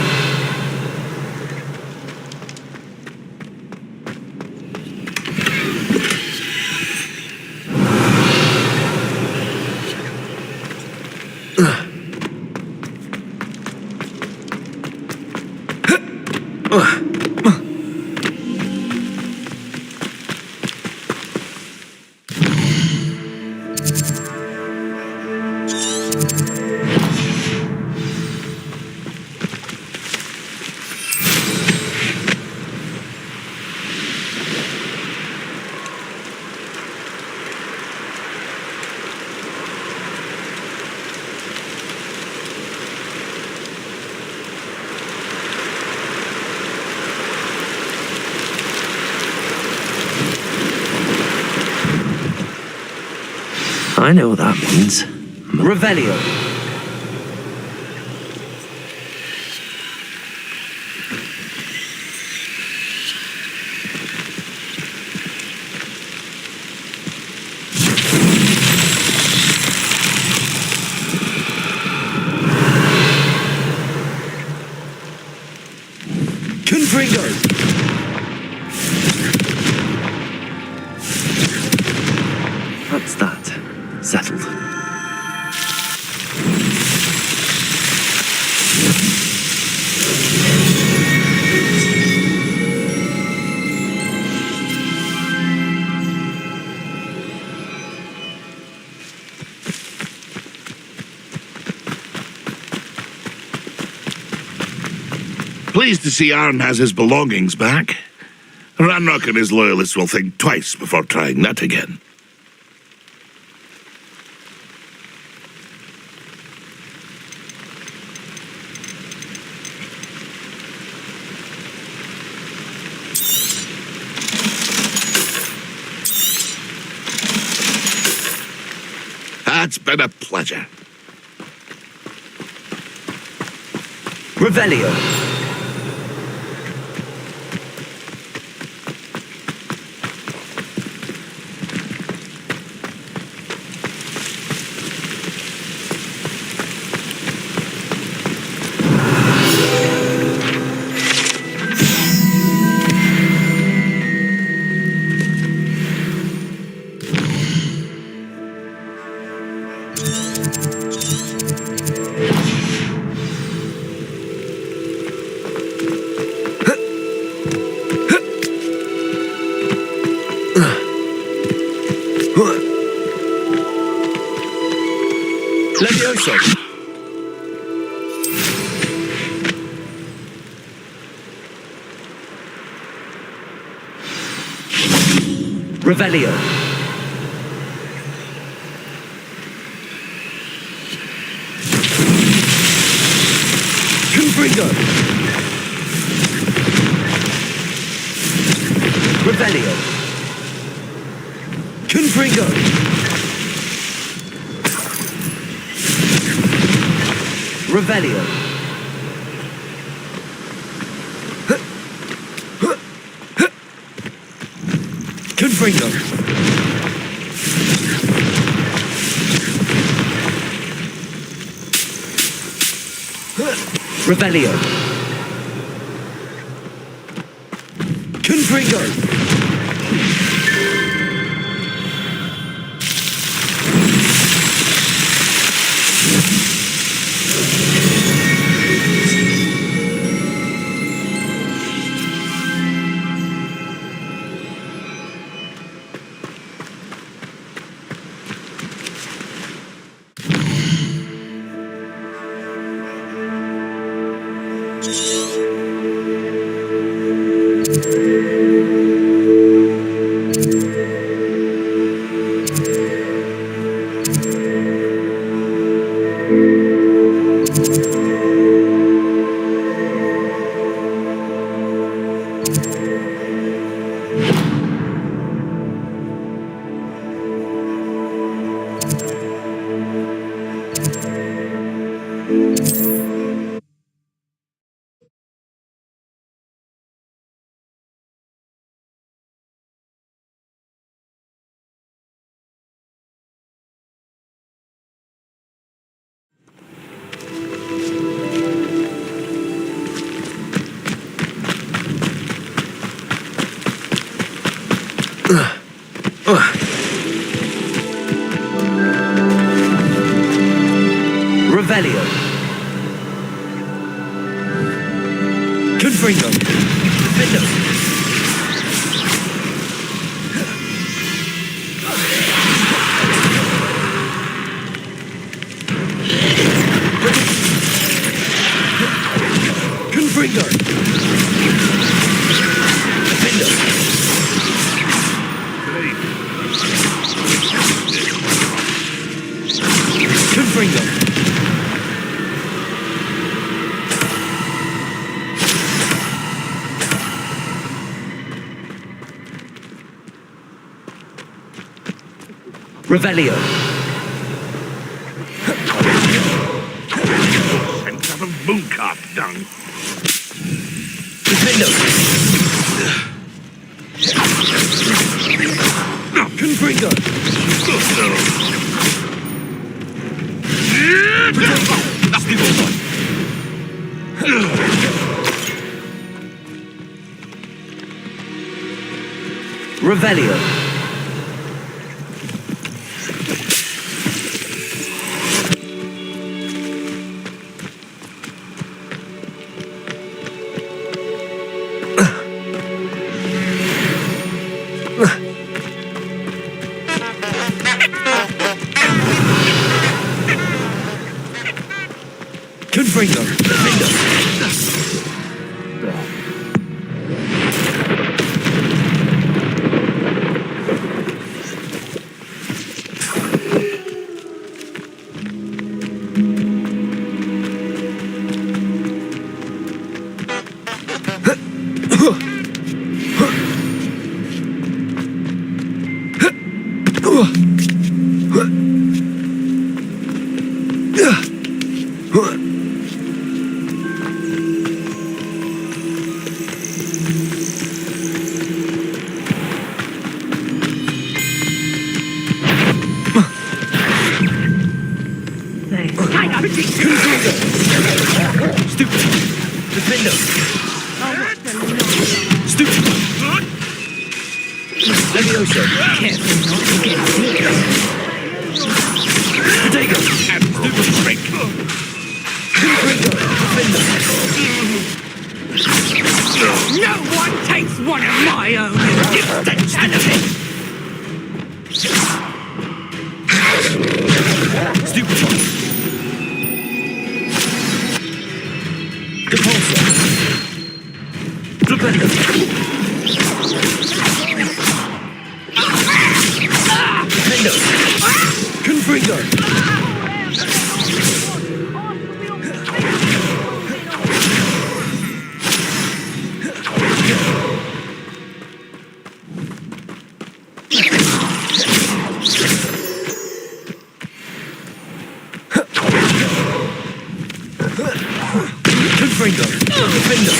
I know what that means. Revelio. Confringo. That's that. Settled. Pleased to see Arn has his belongings back. Ranrock and his loyalists will think twice before trying that again. It's been a pleasure. Revelio. Revelio. Confringo. Revelio. Confringo. Revelio. Confringo. Revelio. Confringo. Revelio. Confringo. Defendo. Confringo. Defendo. Confringo. Revelio. And some of Mooncart dung. Defendo. Confringo. Revelio. Confringo. Defendo. Stupid. Defendo. Stupid. Levioso. Careful not to get sick. Potato. Stupid trick. Defendo. No one takes one of my own and gives the benefit. Stupid one. Depulso. Flipendo. Defender! Confringo! Confringo! Defender!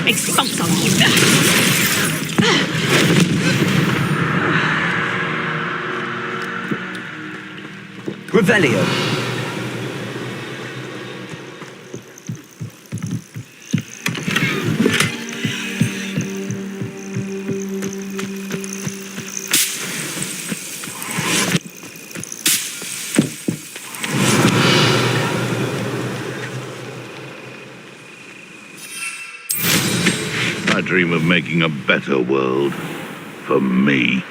Expulso! Revelio! I dream of making a better world for me.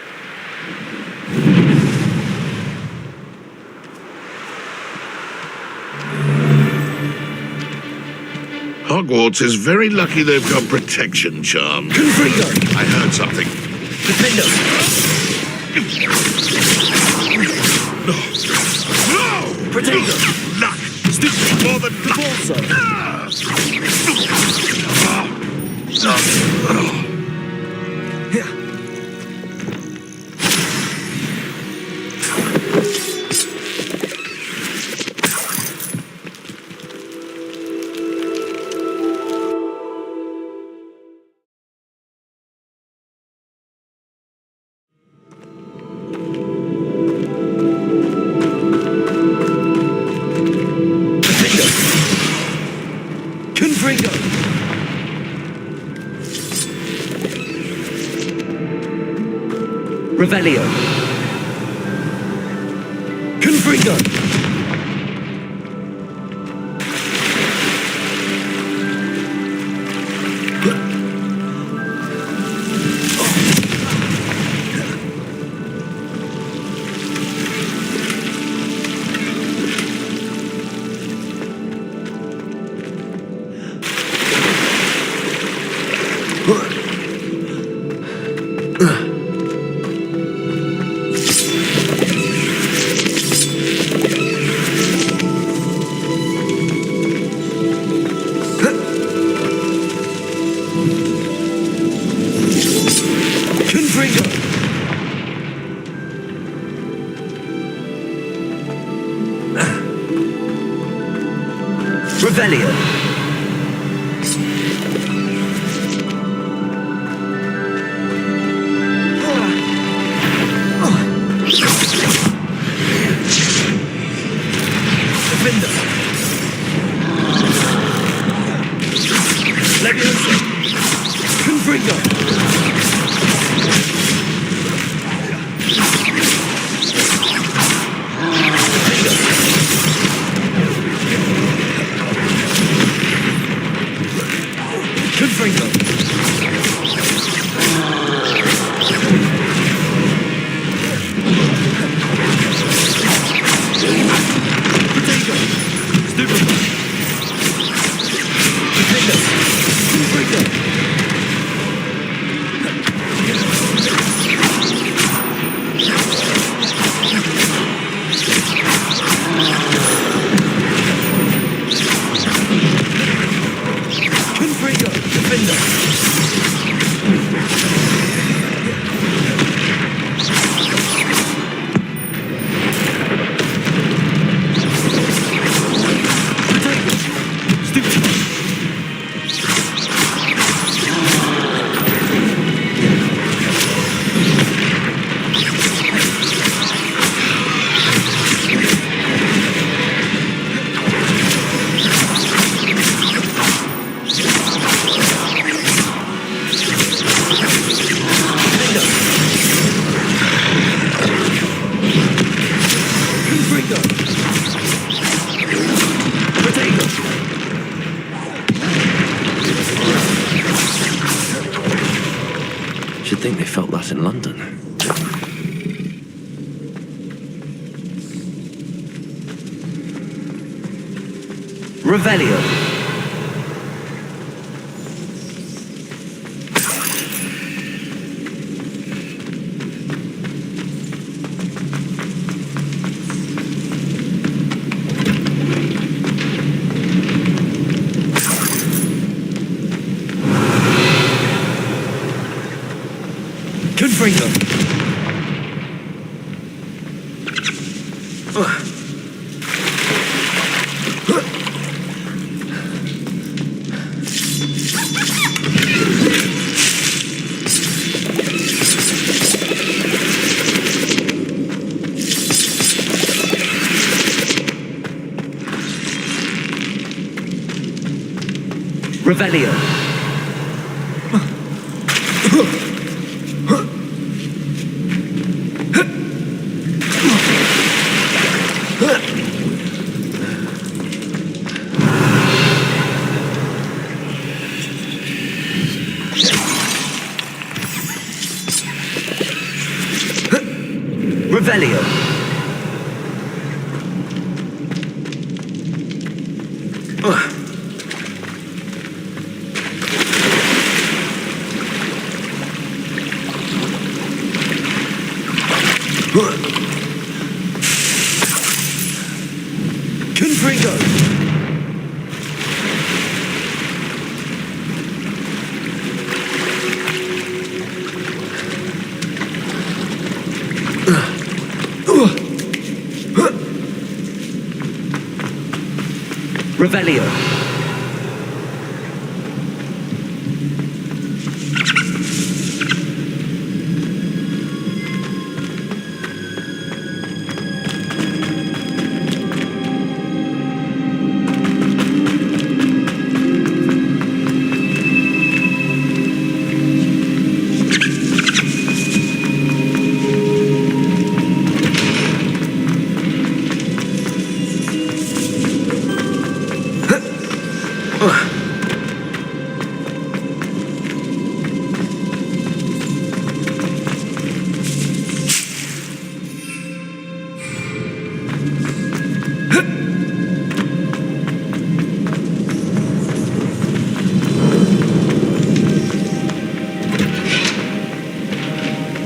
Hogwarts is very lucky they've got protection charms. Confringo! I heard something. Defender! No! Protego! Luck! Stupid more than luck! Bolso! Confringo! Revelio! Confringo! Revelio! Defender! Leviosa! Confringo! Confringo! Protego! Stupid! Defender! Confringo! Confringo! Defender! Should think they felt that in London. Revelio. Confringo. Revelio. Revelio. Confringo. Revelio.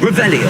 Revelio.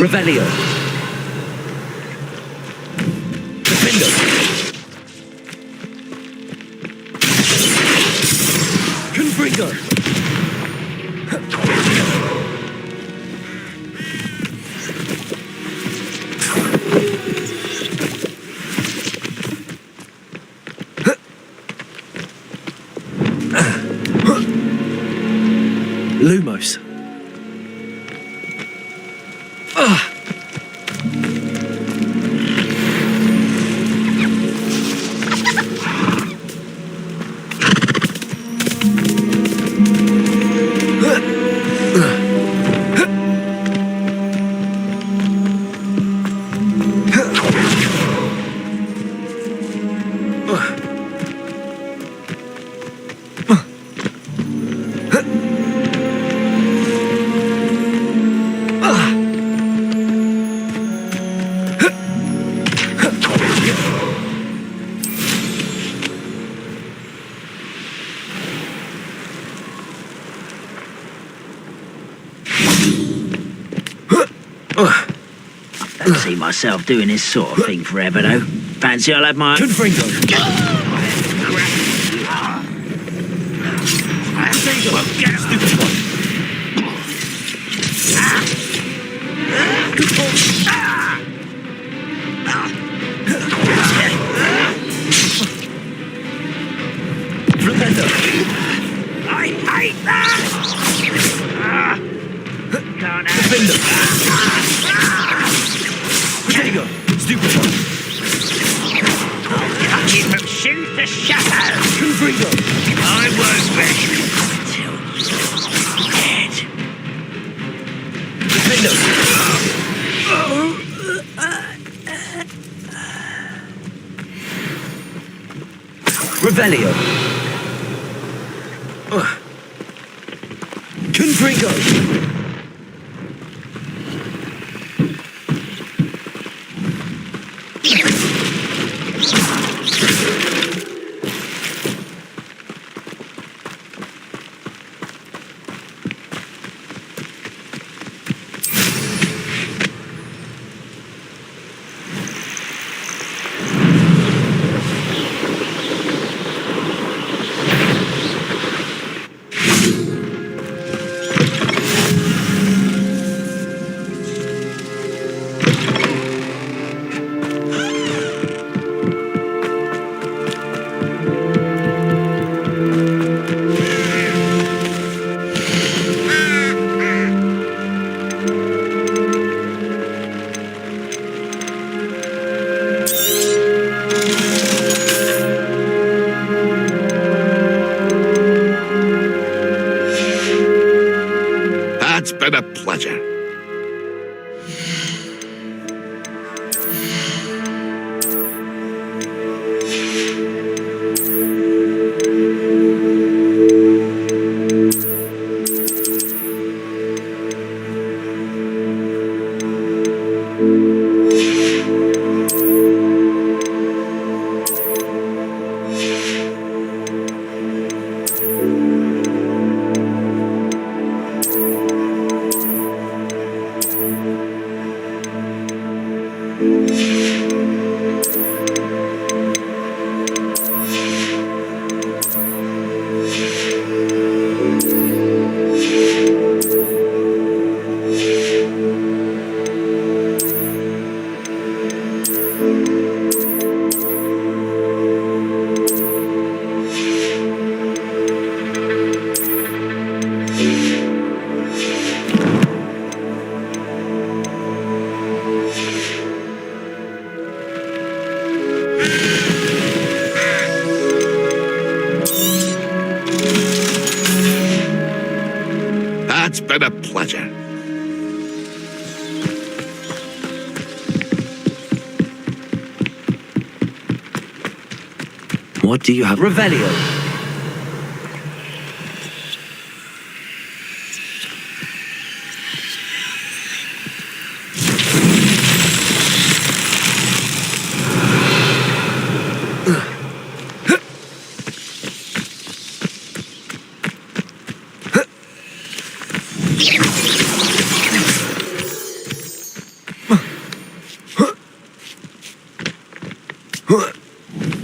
Revelio. Defendo. Confringo. Lumos. I don't see myself doing this sort of thing forever, though. Fancy I'll have my... Confringo. Well, get stupid one. I hate that! Can't have Potato! Stupid one! I'll cut you from shoes to shadow! Confringo! I won't rest till you're dead. Potato! Revelio! Confringo! It's been a pleasure. It's been a pleasure. What do you have? Revelio!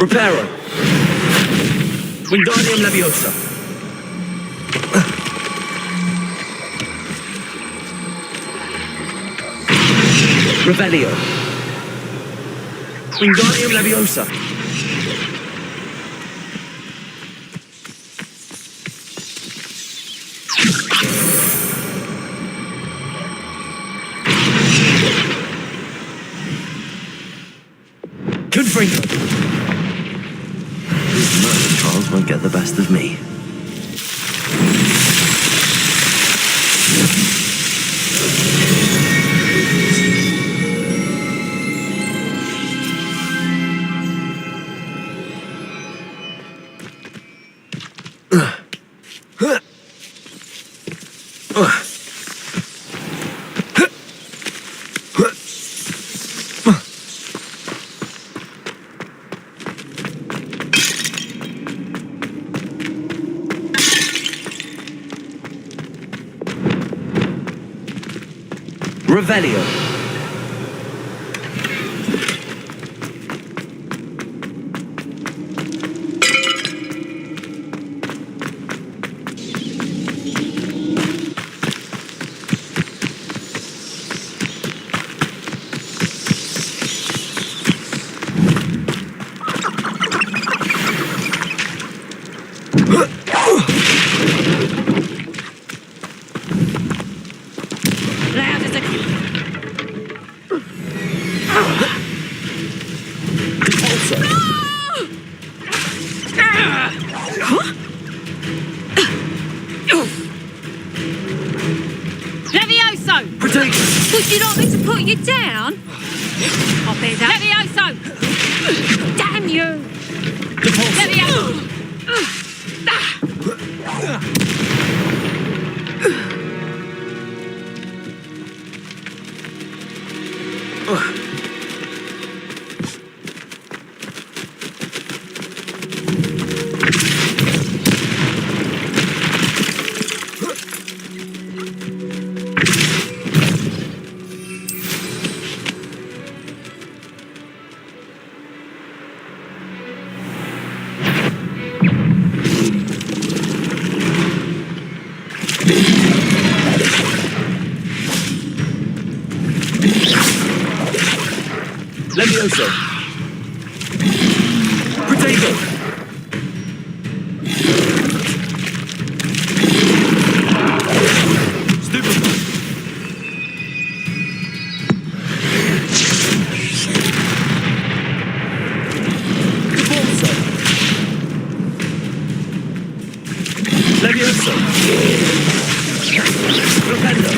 Reparo! Wingardium Leviosa! Revelio! Wingardium Leviosa! Confringo! These murder trials won't get the best of me. Revelio. Would you like me to put you down? Levioso! Damn you! Levioso! Levioso. Potato. Stupid. Caporzo. Levioso. Propendo.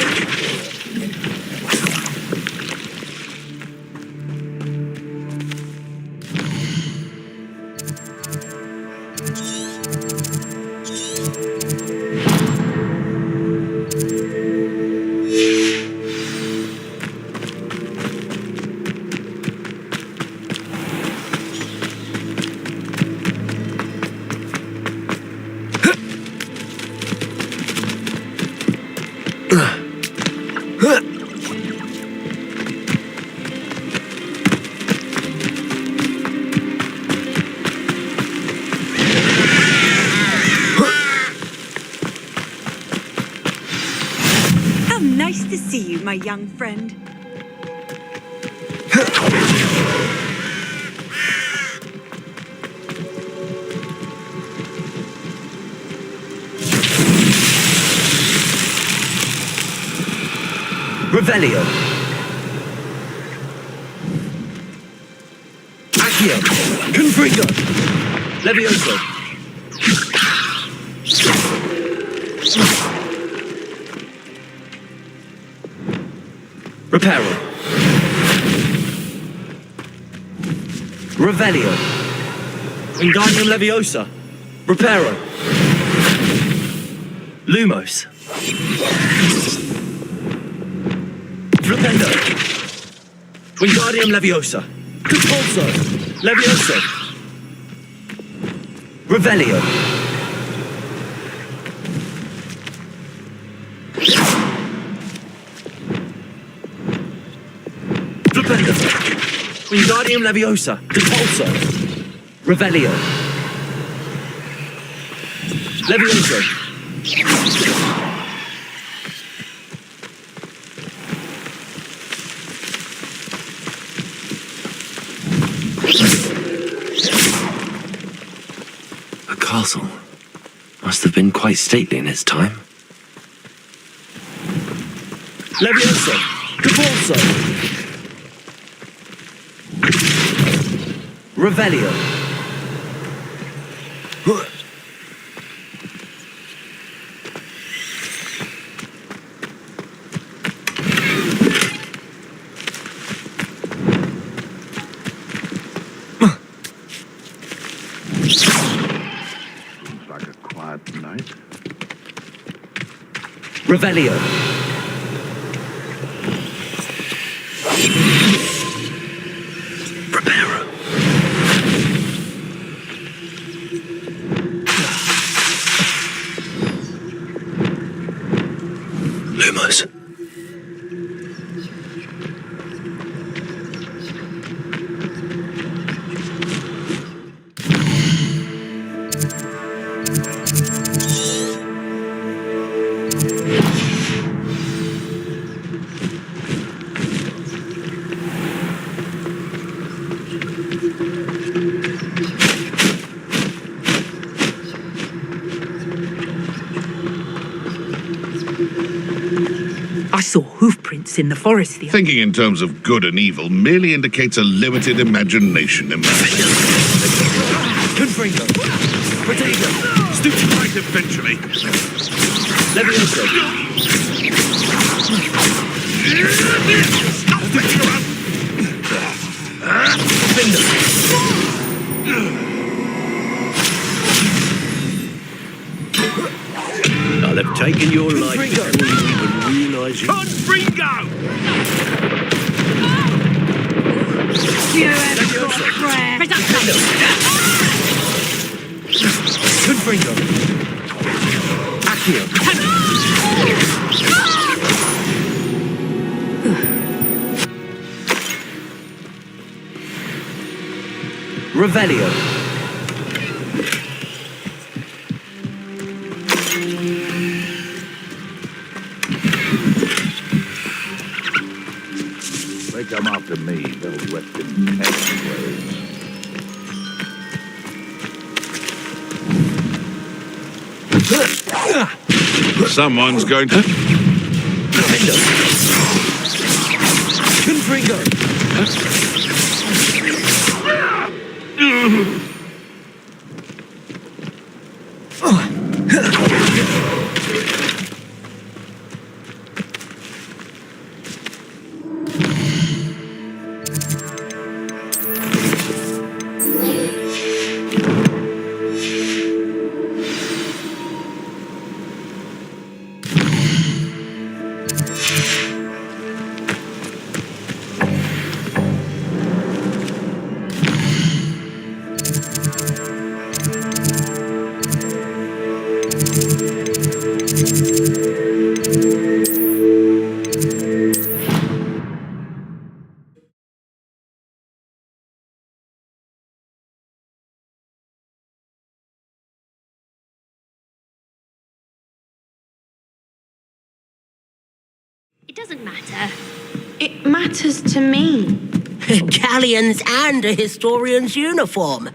How nice to see you, my young friend. Revelio. Accio. Confringo. Levioso. Reparo. Revelio. Wingardium Leviosa. Reparo. Lumos. Flipendo. Wingardium Leviosa. Caporzo. Levioso. Revelio. Flipendo. Wingardium Leviosa. Caporzo. Revelio. Levioso. The castle must have been quite stately in its time. Levioso! Caporzo! Revelio! Like a quiet night. Revelio! Preparo! Lumos! I saw hoof prints in the forest the other Thinking in terms of good and evil merely indicates a limited imagination in my Confringo! Potato! Stupid! Right eventually. Levioso. Stop thinking around. I'll have taken your life before you even realise you... Confringo! You have got prayer. Confringo. Accio. Revelio. They come after me, they'll rest in ways. Someone's going to... Confringo. It doesn't matter. It matters to me. Galleons and a historian's uniform.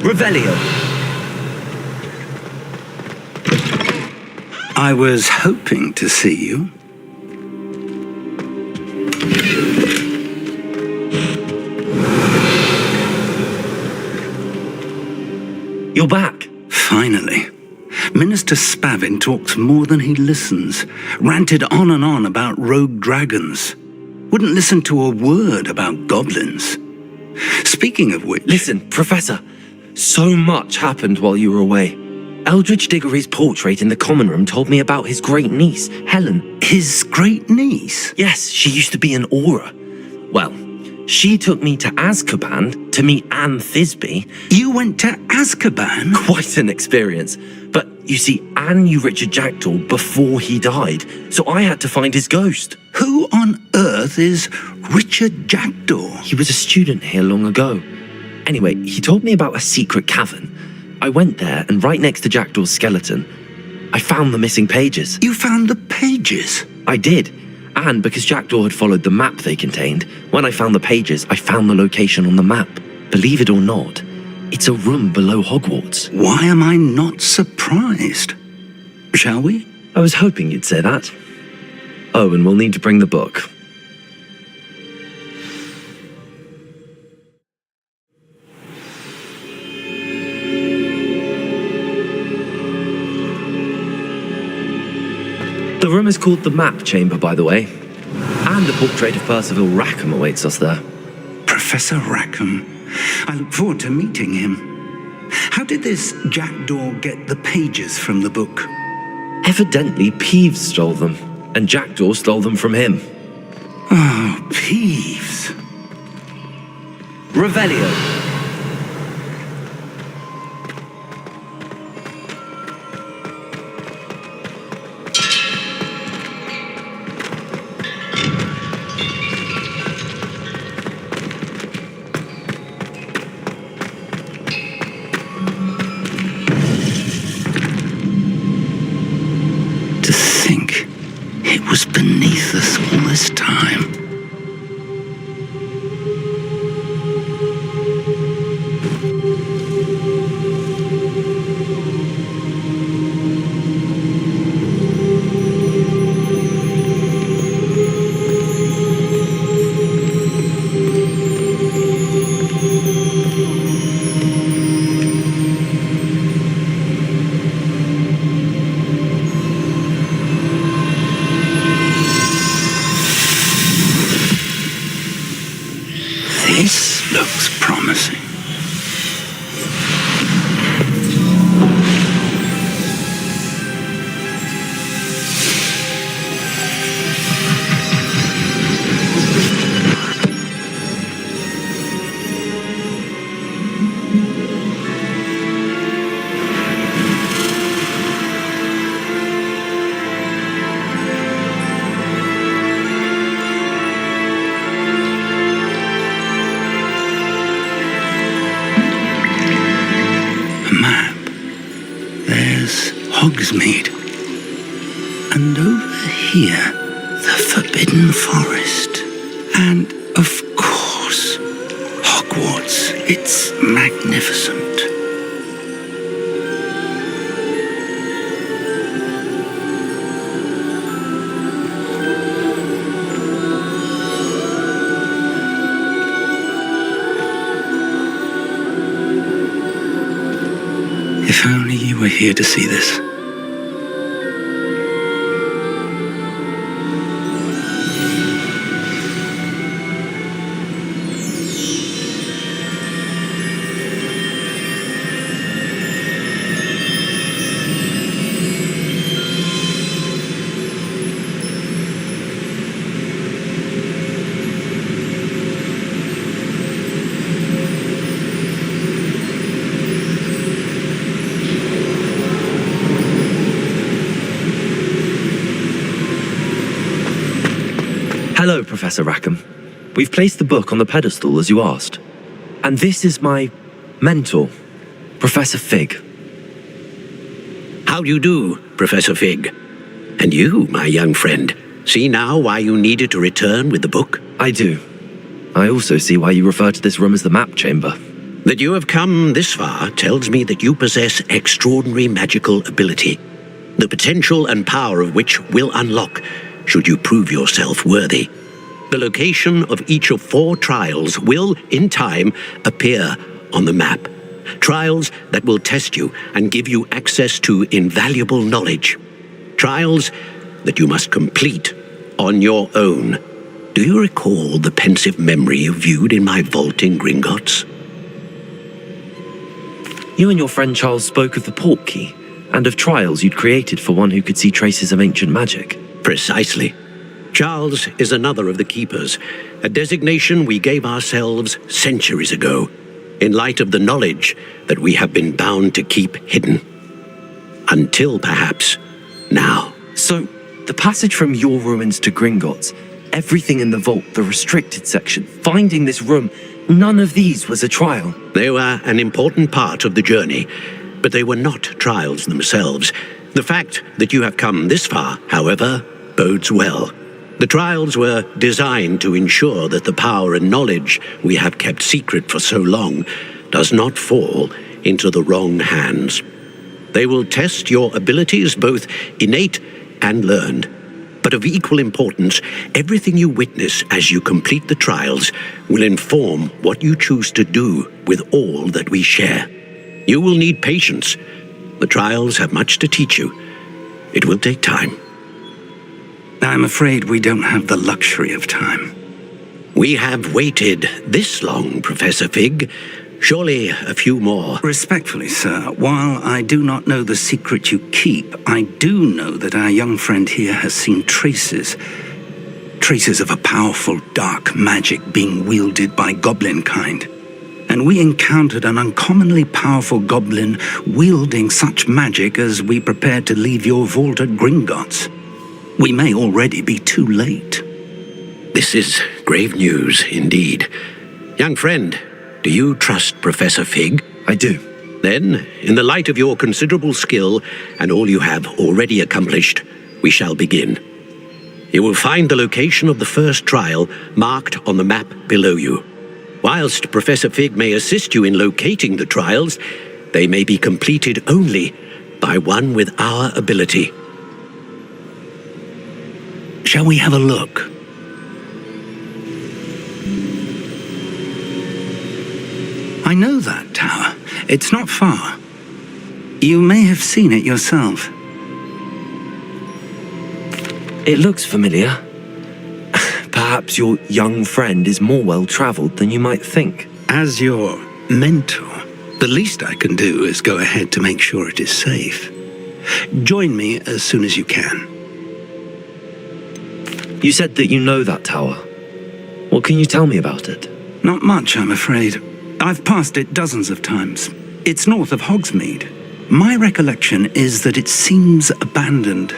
Revelio. I was hoping to see you. You're back. Finally. Minister Spavin talks more than he listens. Ranted on and on about rogue dragons. Wouldn't listen to a word about goblins. Speaking of which... Listen, Professor. So much happened while you were away. Eldridge Diggory's portrait in the common room told me about his great niece, Helen. His great niece? Yes, she used to be an Auror. Well, she took me to Azkaban to meet Anne Thisbe. You went to Azkaban? Quite an experience. But you see, Anne knew Richard Jackdaw before he died, so I had to find his ghost. Who on earth is Richard Jackdaw? He was a student here long ago. Anyway, he told me about a secret cavern. I went there, and right next to Jackdaw's skeleton, I found the missing pages. You found the pages? I did. And because Jackdaw had followed the map they contained, when I found the pages, I found the location on the map. Believe it or not, it's a room below Hogwarts. Why am I not surprised? Shall we? I was hoping you'd say that. Oh, and we'll need to bring the book. The room is called the Map Chamber, by the way. And the portrait of Percival Rackham awaits us there. Professor Rackham. I look forward to meeting him. How did this Jackdaw get the pages from the book? Evidently, Peeves stole them, and Jackdaw stole them from him. Oh, Peeves. Revelio. Was beneath us all this time. This looks promising. Hogsmeade. And over here, the Forbidden Forest. And, of course, Hogwarts. It's magnificent. If only you were here to see this. Hello, Professor Rackham. We've placed the book on the pedestal as you asked. And this is my mentor, Professor Fig. How do you do, Professor Fig? And you, my young friend, see now why you needed to return with the book? I do. I also see why you refer to this room as the map chamber. That you have come this far tells me that you possess extraordinary magical ability, the potential and power of which will unlock should you prove yourself worthy. The location of each of 4 trials will, in time, appear on the map. Trials that will test you and give you access to invaluable knowledge. Trials that you must complete on your own. Do you recall the pensive memory you viewed in my vault in Gringotts? You and your friend Charles spoke of the portkey and of trials you'd created for one who could see traces of ancient magic. Precisely. Charles is another of the keepers, a designation we gave ourselves centuries ago, in light of the knowledge that we have been bound to keep hidden. Until perhaps now. So, the passage from your ruins to Gringotts, everything in the vault, the restricted section, finding this room, none of these was a trial. They were an important part of the journey, but they were not trials themselves. The fact that you have come this far, however, bodes well. The trials were designed to ensure that the power and knowledge we have kept secret for so long does not fall into the wrong hands. They will test your abilities, both innate and learned. But of equal importance, everything you witness as you complete the trials will inform what you choose to do with all that we share. You will need patience. The trials have much to teach you. It will take time. I'm afraid we don't have the luxury of time. We have waited this long, Professor Fig. Surely a few more. Respectfully, sir, while I do not know the secret you keep, I do know that our young friend here has seen traces of a powerful dark magic being wielded by goblin kind. And we encountered an uncommonly powerful goblin wielding such magic as we prepared to leave your vault at Gringotts. We may already be too late. This is grave news indeed. Young friend, do you trust Professor Fig? I do. Then, in the light of your considerable skill and all you have already accomplished, we shall begin. You will find the location of the first trial marked on the map below you. Whilst Professor Fig may assist you in locating the trials, they may be completed only by one with our ability. Shall we have a look? I know that tower. It's not far. You may have seen it yourself. It looks familiar. perhaps your young friend is more well-travelled than you might think. As your mentor, the least I can do is go ahead to make sure it is safe. Join me as soon as you can. You said that you know that tower. What can you tell me about it? Not much, I'm afraid. I've passed it dozens of times. It's north of Hogsmeade. My recollection is that it seems abandoned.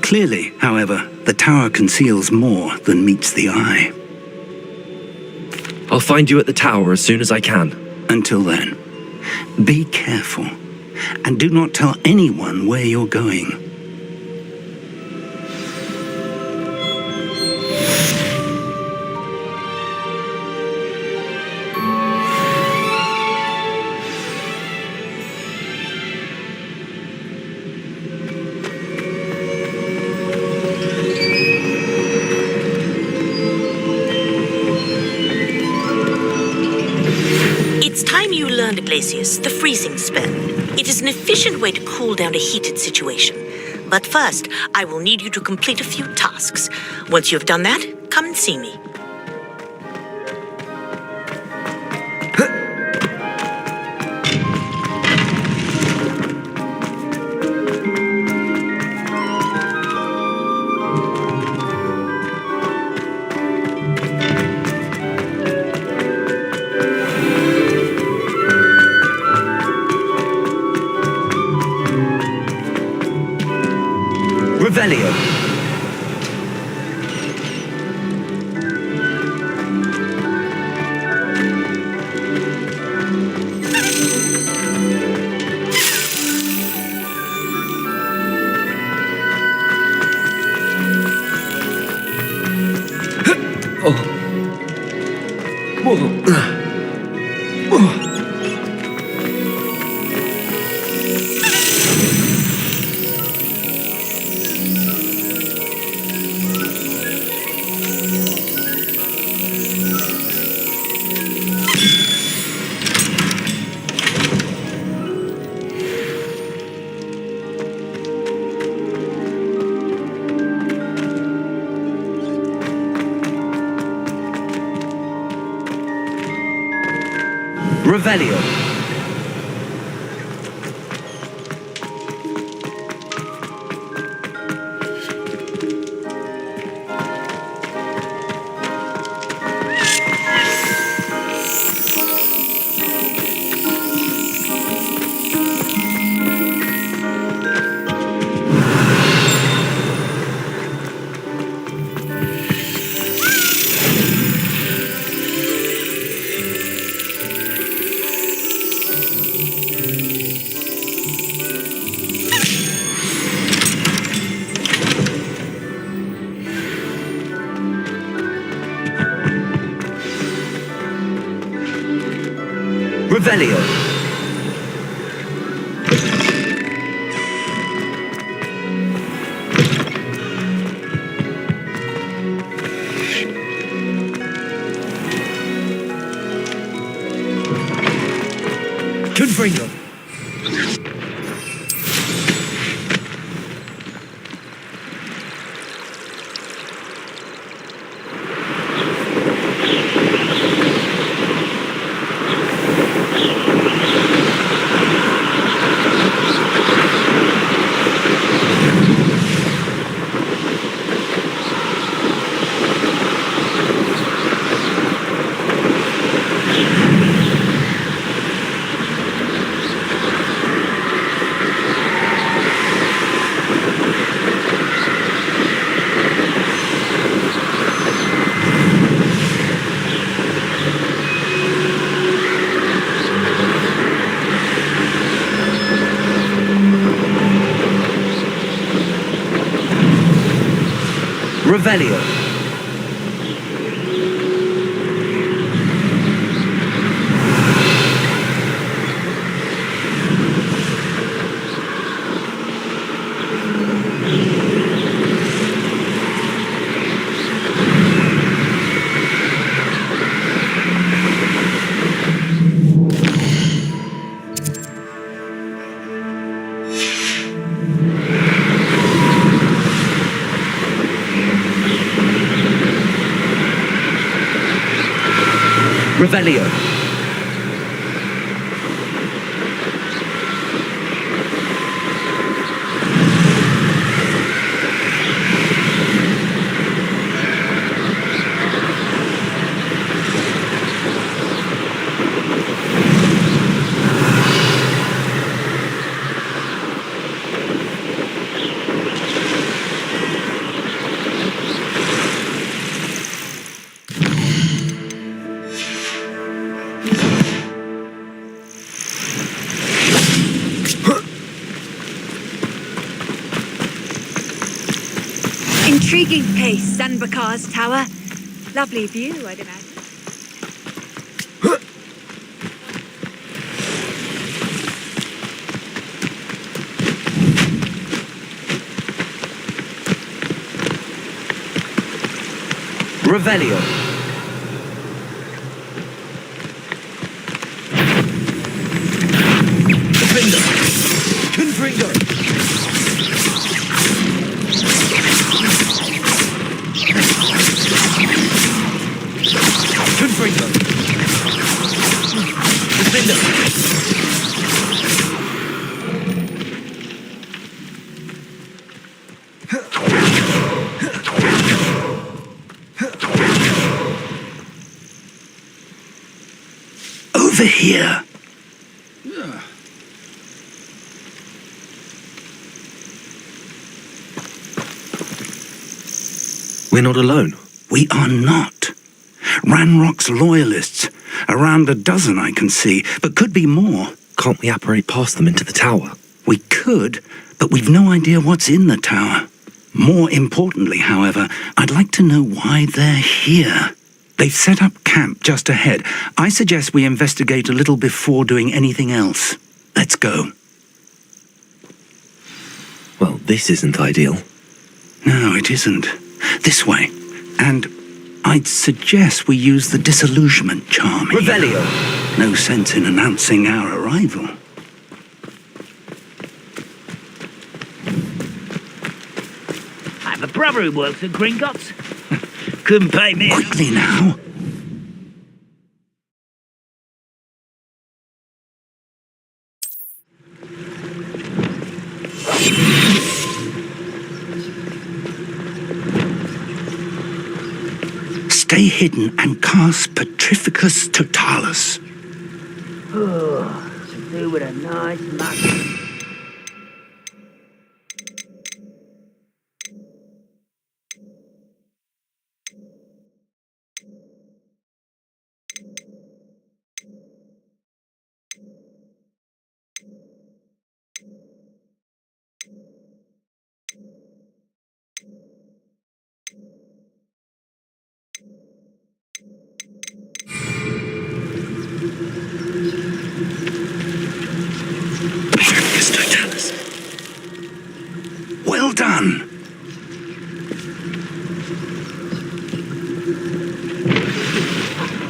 Clearly, however, the tower conceals more than meets the eye. I'll find you at the tower as soon as I can. Until then, be careful, and do not tell anyone where you're going. Glacius, the freezing spell. It is an efficient way to cool down a heated situation. But first, I will need you to complete a few tasks. Once you have done that, come and see me. Revelio. Revelio. Revelio. Confringo. Revelio. Revelio. Intriguing place, Sanbakar's tower. Lovely view, I'd imagine. Revelio. Defender. Confringo. Confringo. Defender. Over here. We're not alone. We are not. Ranrock's loyalists. Around a dozen I can see, but could be more. Can't we apparate past them into the tower? We could, but we've no idea what's in the tower. More importantly, however, I'd like to know why they're here. They've set up camp just ahead. I suggest we investigate a little before doing anything else. Let's go. Well, this isn't ideal. No, it isn't. This way. And I'd suggest we use the disillusionment charm here. Revelio. No sense in announcing our arrival. I have a brother who works at Gringotts. Couldn't pay me. Quickly now. Stay hidden and cast Petrificus Totalis. Oh, to do with a nice mutton. Petrificus Totalis. Well done.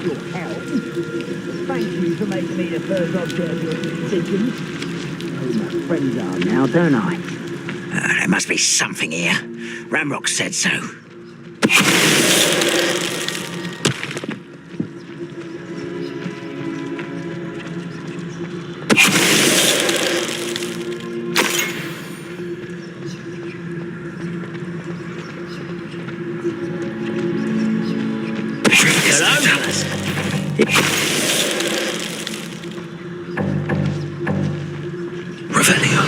Your help. Thank you for making me the first object of your decisions. Who my friends are now, don't I? There must be something here. Ramrock said so. Revelio.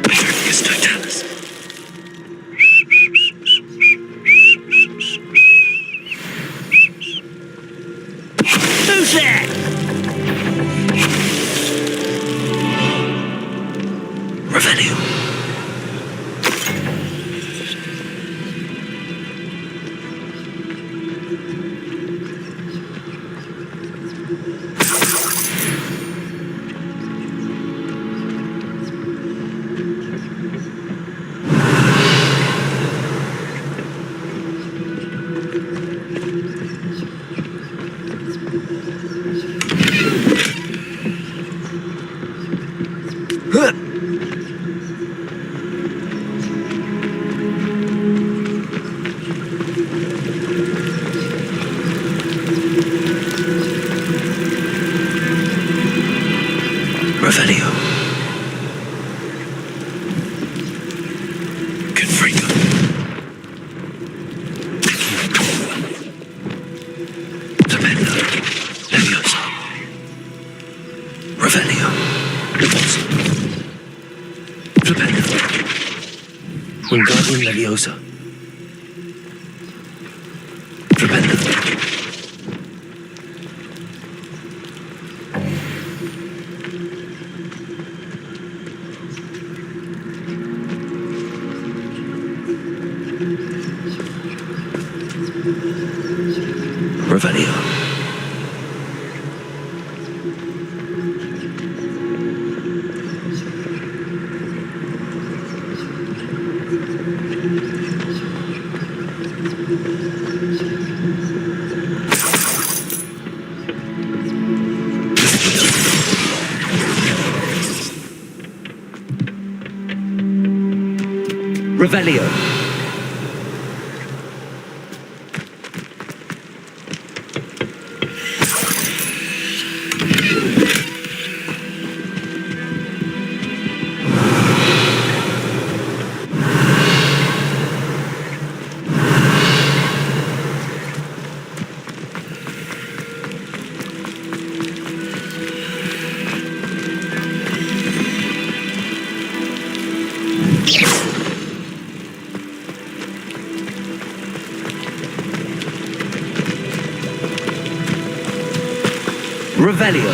Petrificus Totalis. Who's there? Revelio. Revelio. Confringo. Tremendo. Leviosa. Revelio. Repulso. Tremendo. Wingardium Leviosa. Tremendo. Revelio. Revelio. Revelio.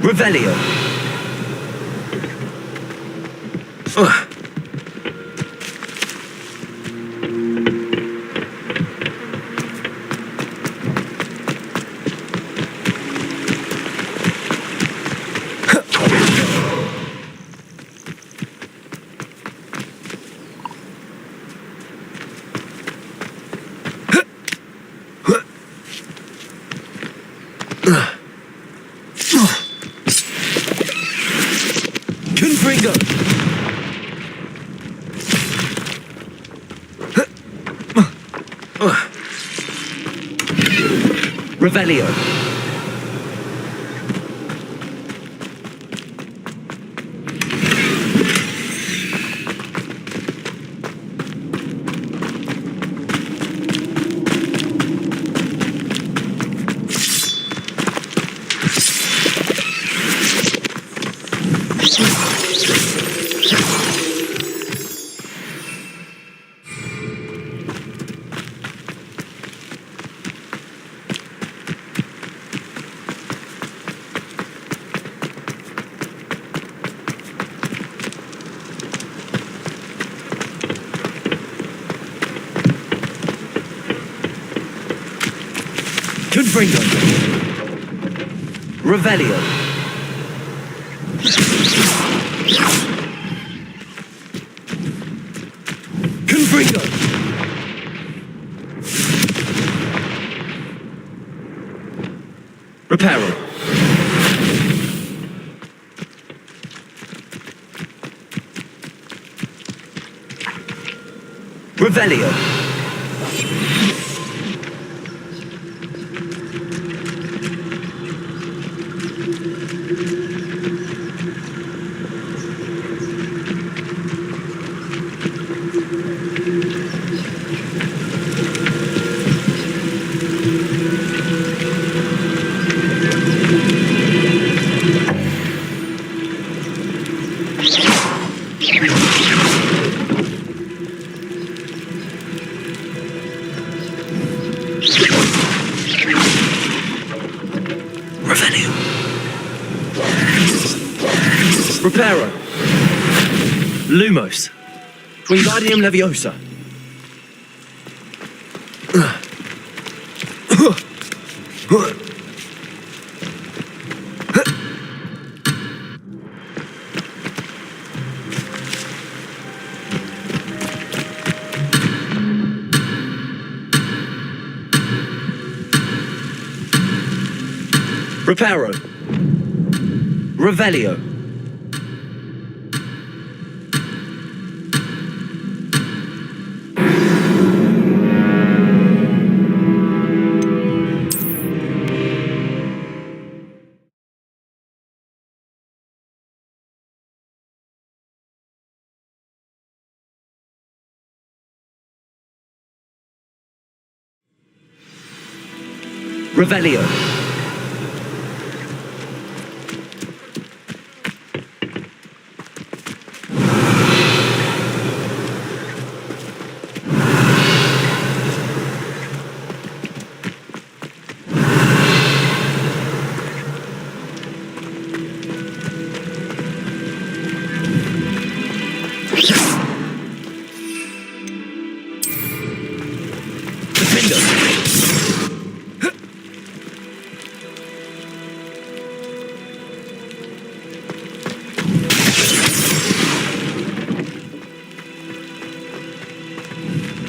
Revelio. Confringo. Revelio. Confringo. Revelio. Confringo. Reparo. Revelio. Revelio. Reparo. Lumos. Wingardium Leviosa. Reparo. Revelio. Revelio.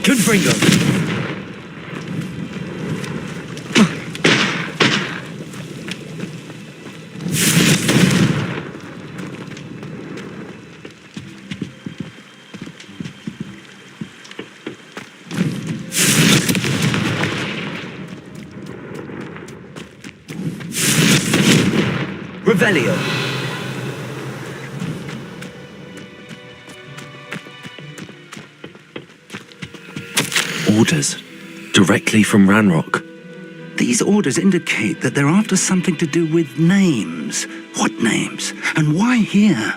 Confringo. Revelio. Orders. Directly from Ranrock. These orders indicate that they're after something to do with names. What names? And why here?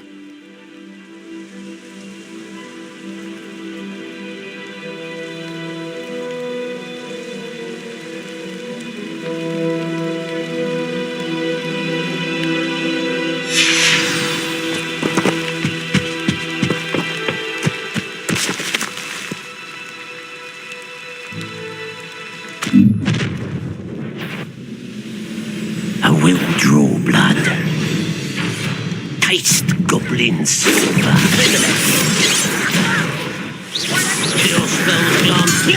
I will draw blood. Taste goblin silver. Kill spell glance.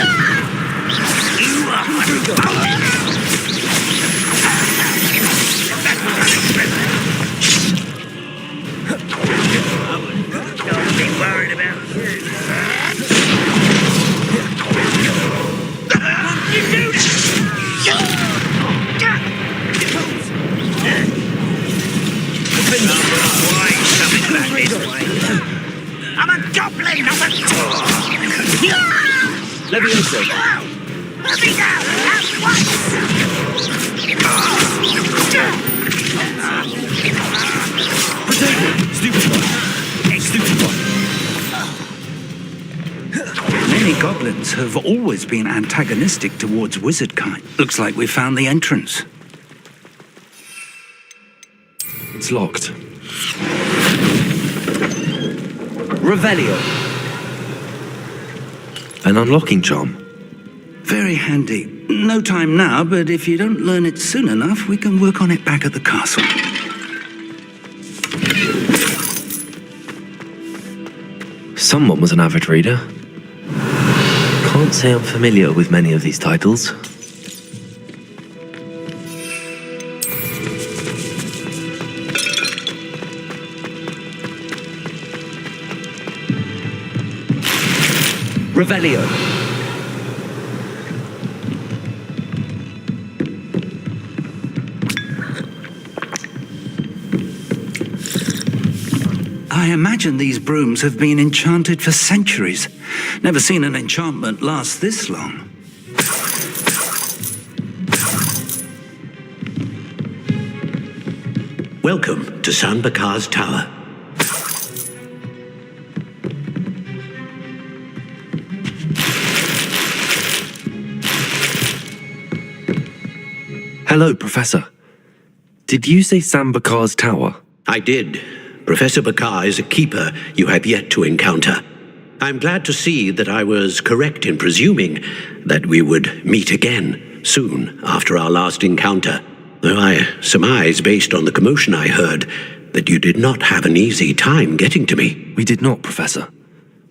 Don't be worried about I'm a goblin, not a Leviosa. Let me down at once! Potato. Stupid one. Stupid one. Many goblins have always been antagonistic towards wizard kind. Looks like we found the entrance. It's locked. Revelio. An unlocking charm. Very handy. No time now, but if you don't learn it soon enough, we can work on it back at the castle. Someone was an avid reader. Can't say I'm familiar with many of these titles. Revelio. I imagine these brooms have been enchanted for centuries. Never seen an enchantment last this long. Welcome to San Bakar's Tower. Hello, Professor. Did you say San Bakar's Tower? I did, Professor Bakar is a keeper you have yet to encounter. I'm glad to see that I was correct in presuming that we would meet again soon after our last encounter, though I surmise, based on the commotion I heard, that you did not have an easy time getting to me. We did not, Professor.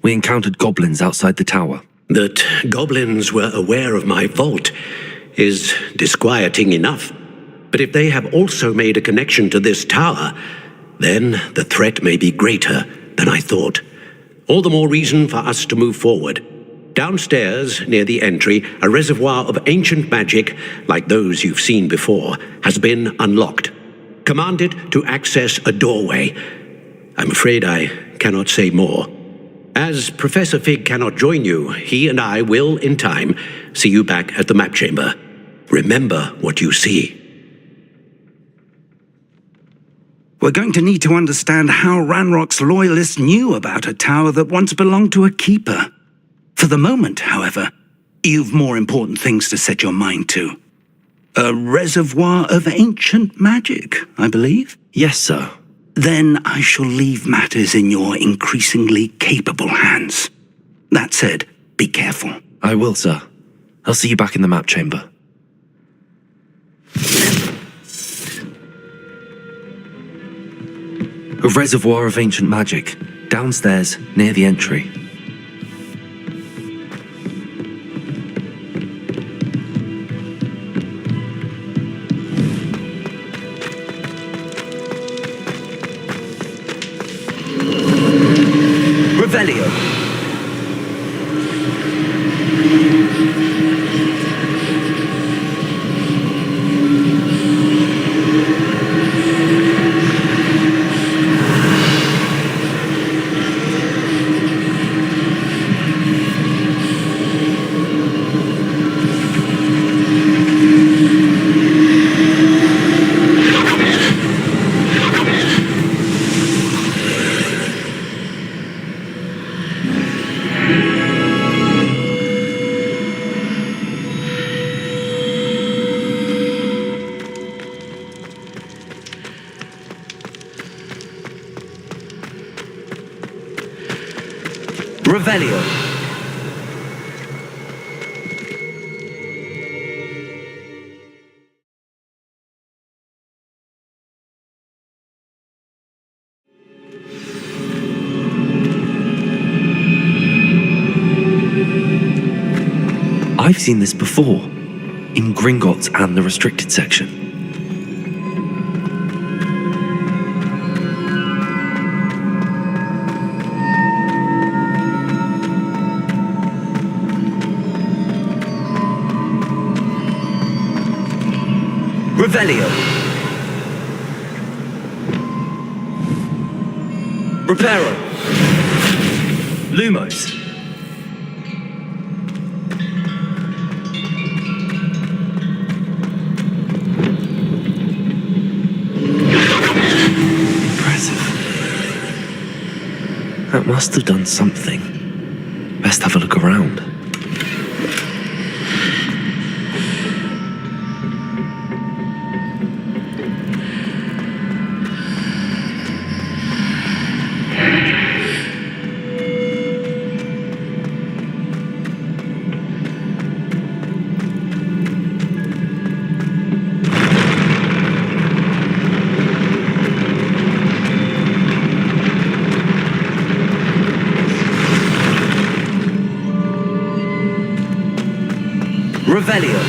We encountered goblins outside the tower. That goblins were aware of my vault is disquieting enough. But if they have also made a connection to this tower, then the threat may be greater than I thought. All the more reason for us to move forward. Downstairs, near the entry, a reservoir of ancient magic, like those you've seen before, has been unlocked. Commanded to access a doorway. I'm afraid I cannot say more. As Professor Fig cannot join you, he and I will, in time, see you back at the map chamber. Remember what you see. We're going to need to understand how Ranrock's loyalists knew about a tower that once belonged to a keeper. For the moment, however, you've more important things to set your mind to. A reservoir of ancient magic, I believe? Yes, sir. Then I shall leave matters in your increasingly capable hands. That said, be careful. I will, sir. I'll see you back in the map chamber. A reservoir of ancient magic, downstairs, near the entry. Revelio. Revelio. I've seen this before, in Gringotts and the restricted section. Revelio. Reparo. Lumos. Impressive. That must have done something. Best have a look around. Revelio.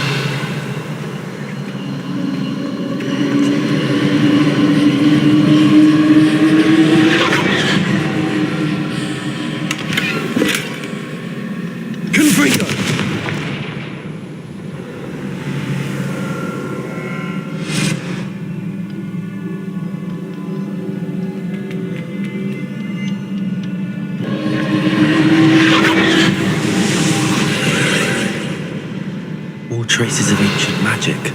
Confringo. Traces of ancient magic.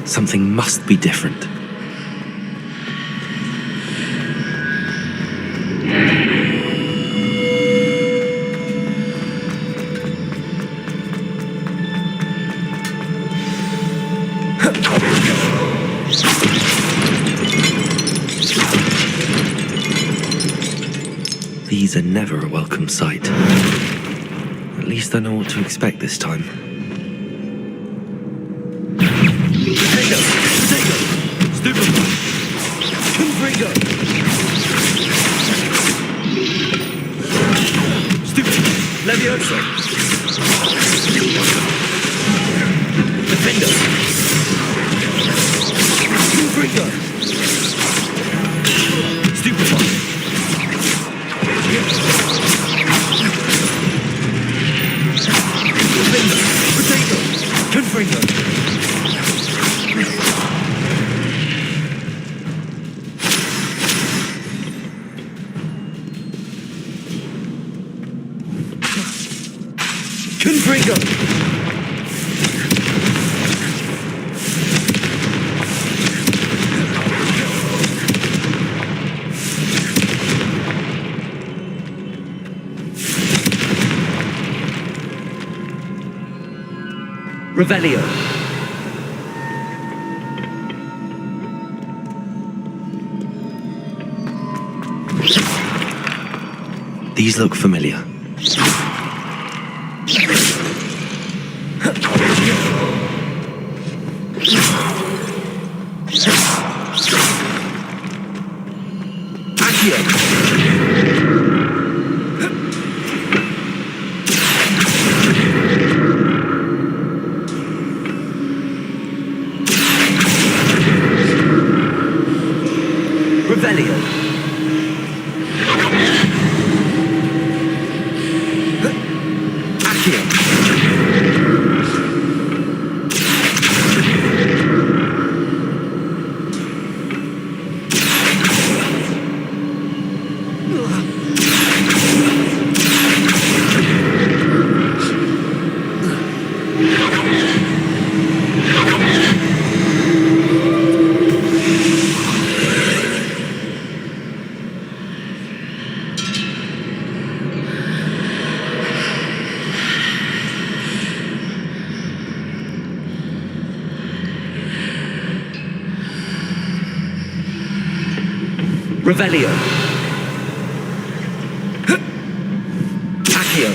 Something must be different. These are never a welcome sight. At least I know what to expect this time. Levioso! Defender! Confringo! Stupefy! Defender! Potato! Confringo! Confringo! Revelio. These look familiar. Revelio. Accio. Revelio. Accio.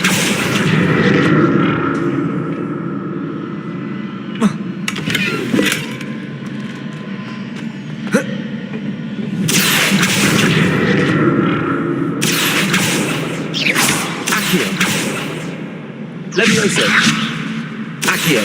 Accio. Levioso. Accio.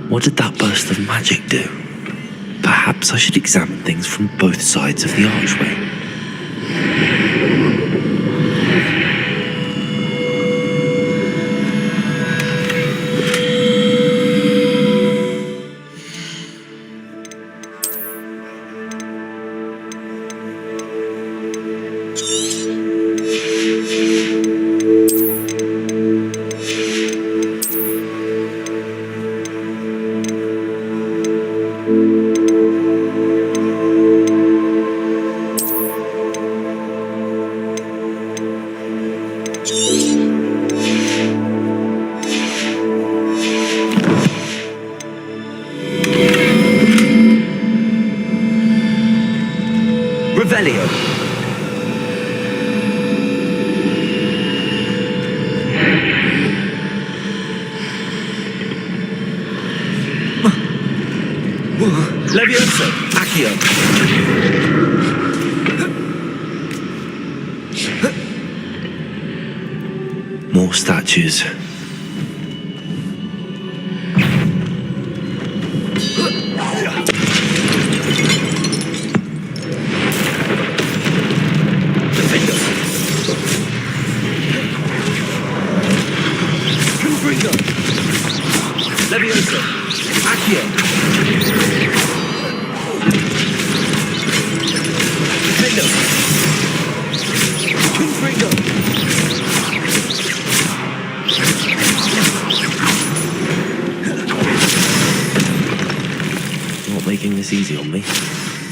What did that burst of magic do? Perhaps I should examine things from both sides of the archway. Revelio. Levioso. Accio. More statues. Levioso. Accio.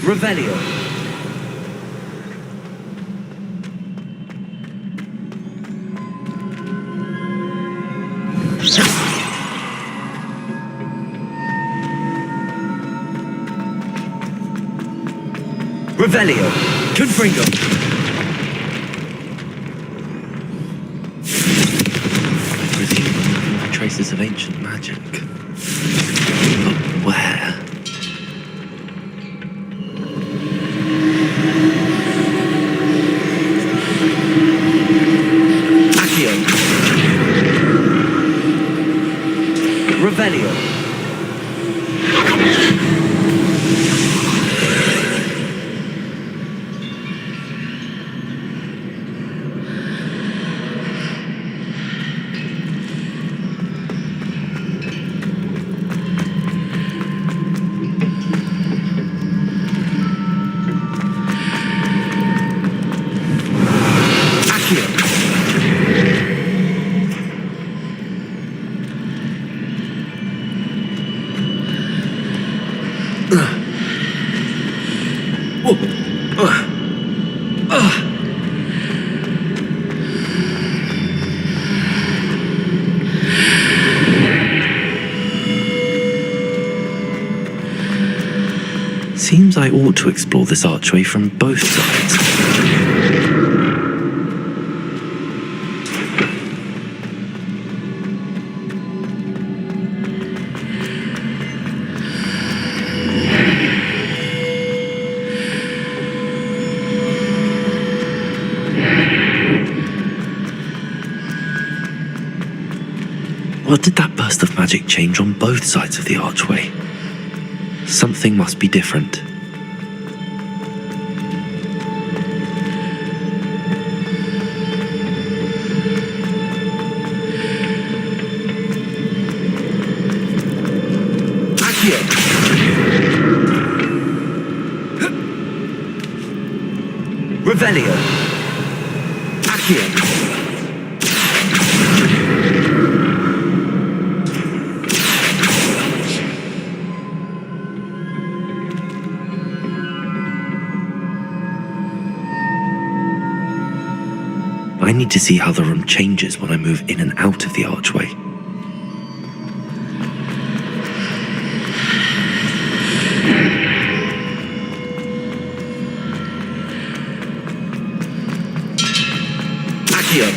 Revelio. Revelio. Confringo. Presumably traces of ancient magic. But where? Accio. Revelio. Seems I ought to explore this archway from both sides. What did that burst of magic change on both sides of the archway? Something must be different. Accio! Revelio! Accio! I need to see how the room changes when I move in and out of the archway. Accio!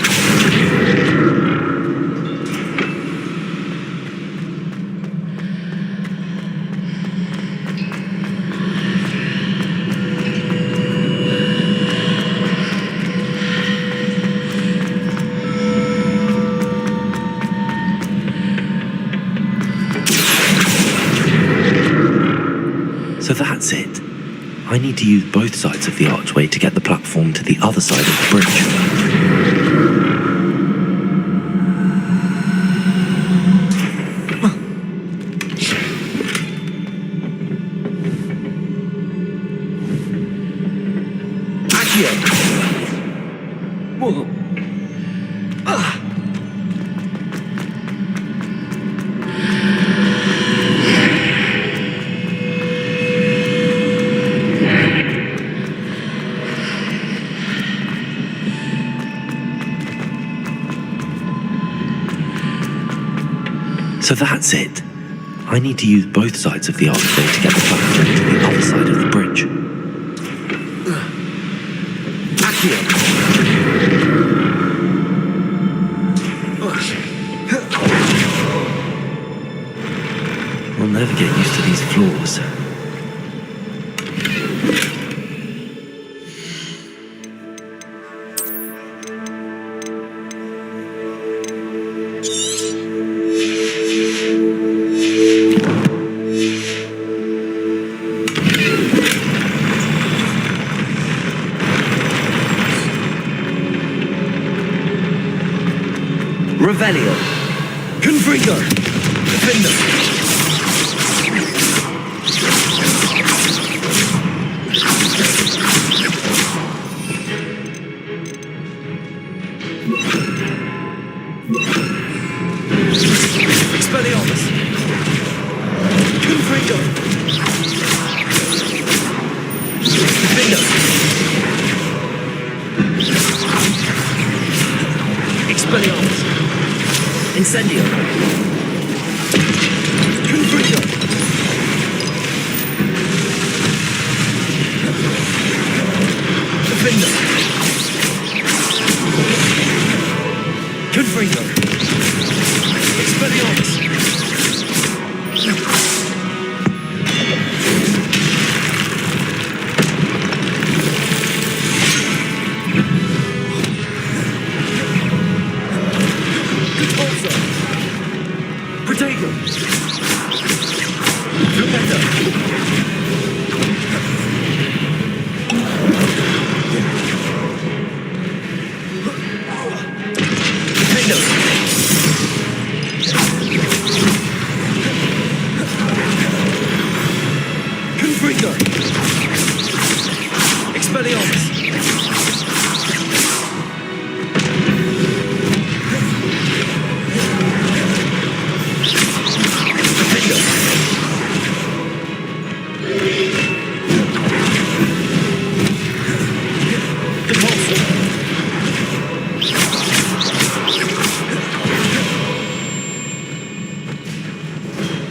So that's it. I need to use both sides of the archway to get the platform to the other side of the bridge. Accio! Whoa. So that's it. I need to use both sides of the archway to get the platform to the other side of the bridge. Accio! I'll never get used to these floors. Revelio. Confringo. Defender. Expelliarmus. Confringo. Expelliarmus. Incendio. Confringo. Defender. Confringo. Expelliarmus. Protego! Tremenda! Defendo! Confringo! Expelliarmus!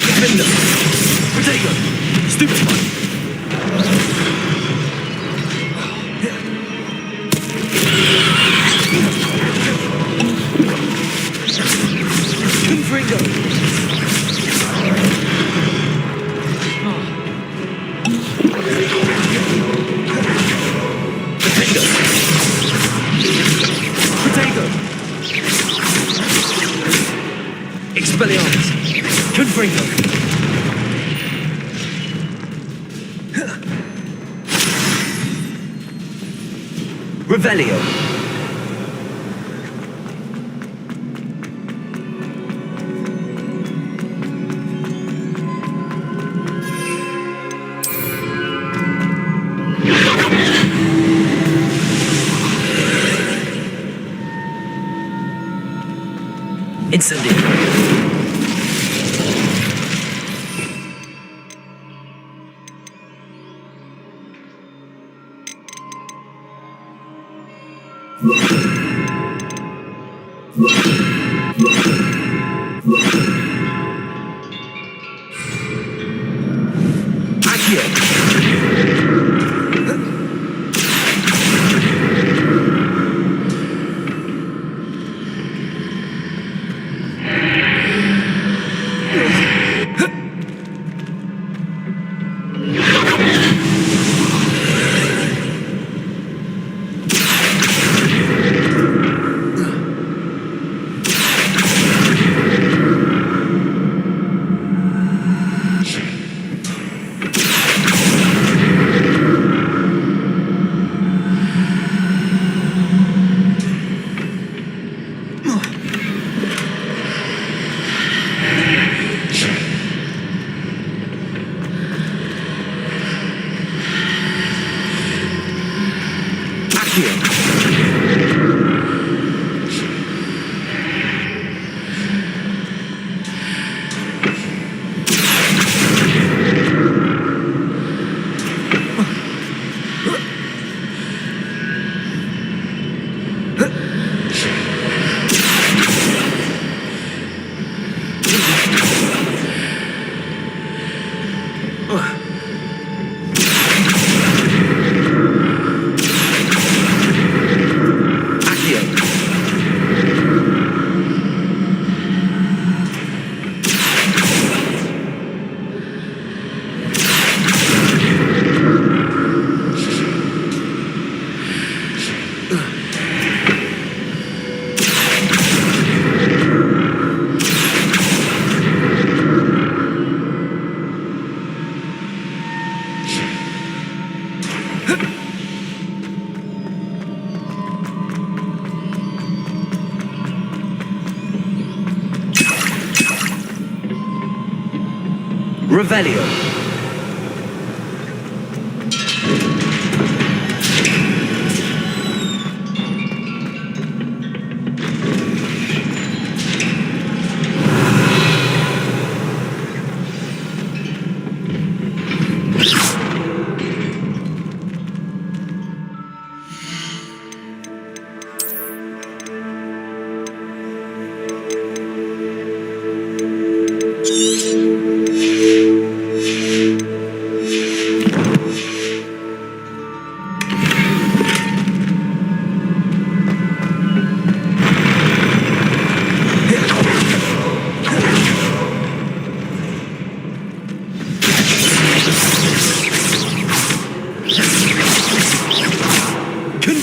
Defender! Protego! Stupefy! Confringo! Defender! Protego! Expelliarmus! Confringo! Revelio. Incendio. Revelio.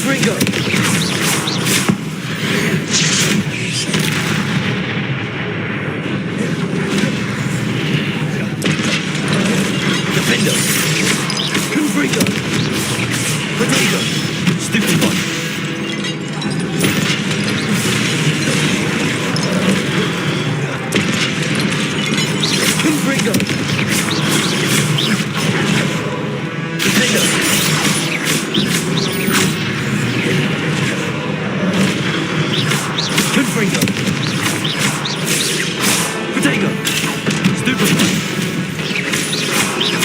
Confringo! Defender! Confringo! Potato! Stupid one! Confringo! Defender! Confringo! Potato! Stupid one!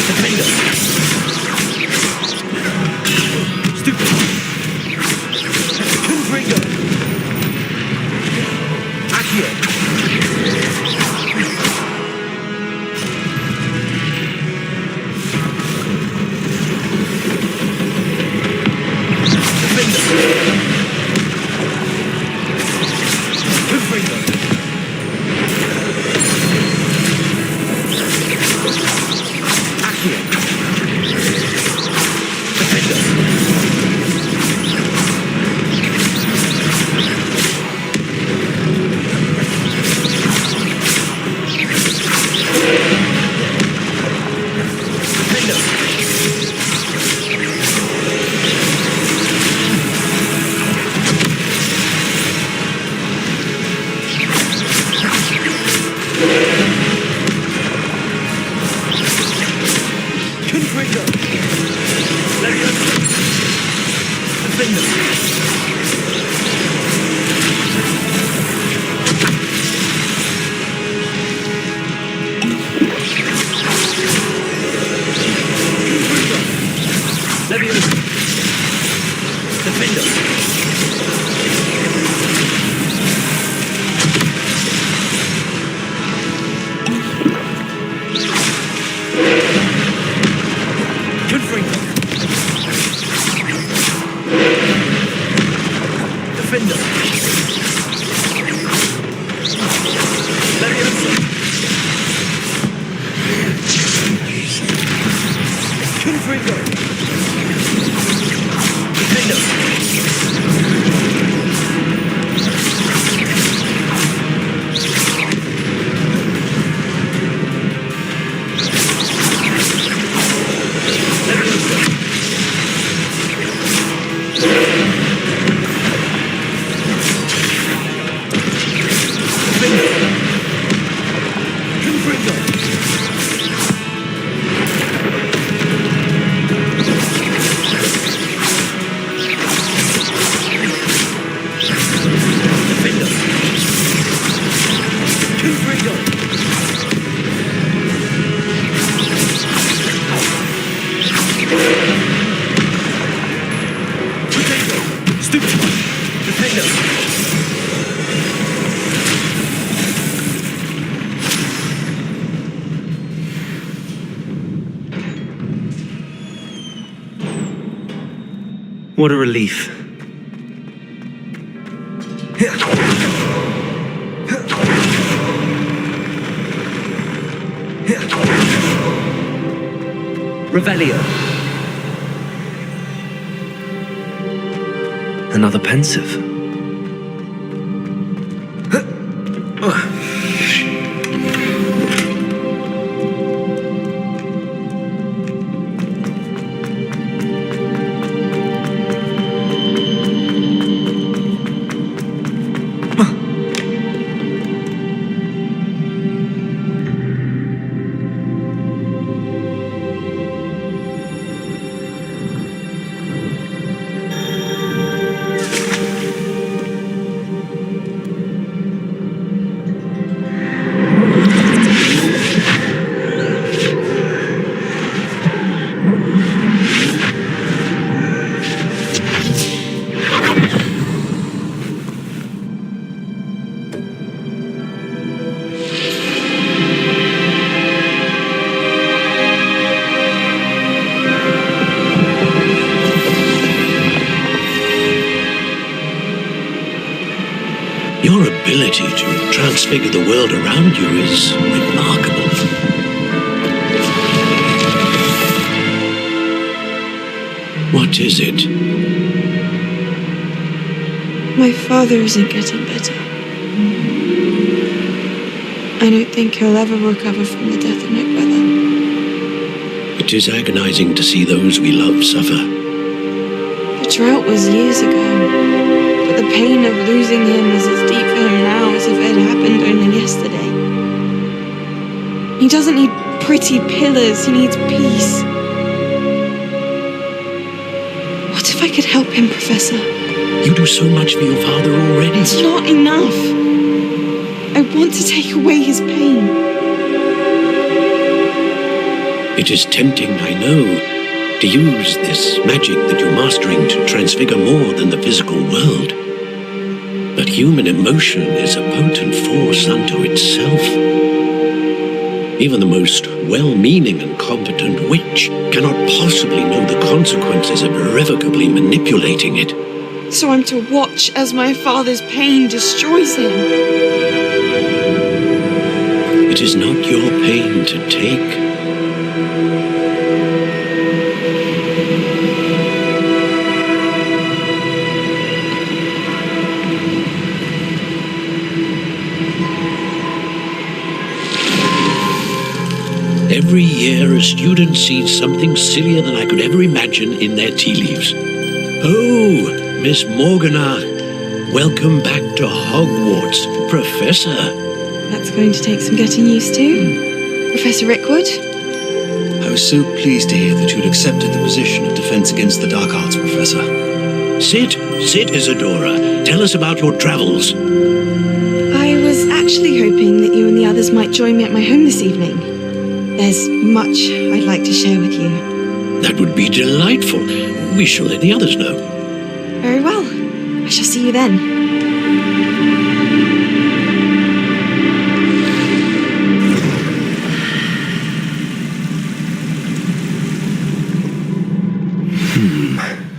Defender! Stupid one! Confringo! Accio! What a relief. Revelio. Another pensive. Your ability to transfigure the world around you is remarkable. What is it? My father isn't getting better. I don't think he'll ever recover from the death of my brother. It is agonizing to see those we love suffer. The drought was years ago, but the pain of losing him is as deep for him now as if it had happened only yesterday. He doesn't need pretty pillars, he needs peace. What if I could help him, Professor? You do so much for your father already. It's not enough. I want to take away his pain. It is tempting, I know, to use this magic that you're mastering to transfigure more than the physical world. But human emotion is a potent force unto itself. Even the most well-meaning and competent witch cannot possibly know the consequences of irrevocably manipulating it. So I'm to watch as my father's pain destroys him. It is not your pain to take. Every year, a student sees something sillier than I could ever imagine in their tea leaves. Oh, Miss Morgana, welcome back to Hogwarts, Professor. That's going to take some getting used to. Professor Rickwood? I was so pleased to hear that you'd accepted the position of Defense Against the Dark Arts, Professor. Sit, Isadora. Tell us about your travels. I was actually hoping that you and the others might join me at my home this evening. There's much I'd like to share with you. That would be delightful. We shall let the others know. Very well. I shall see you then.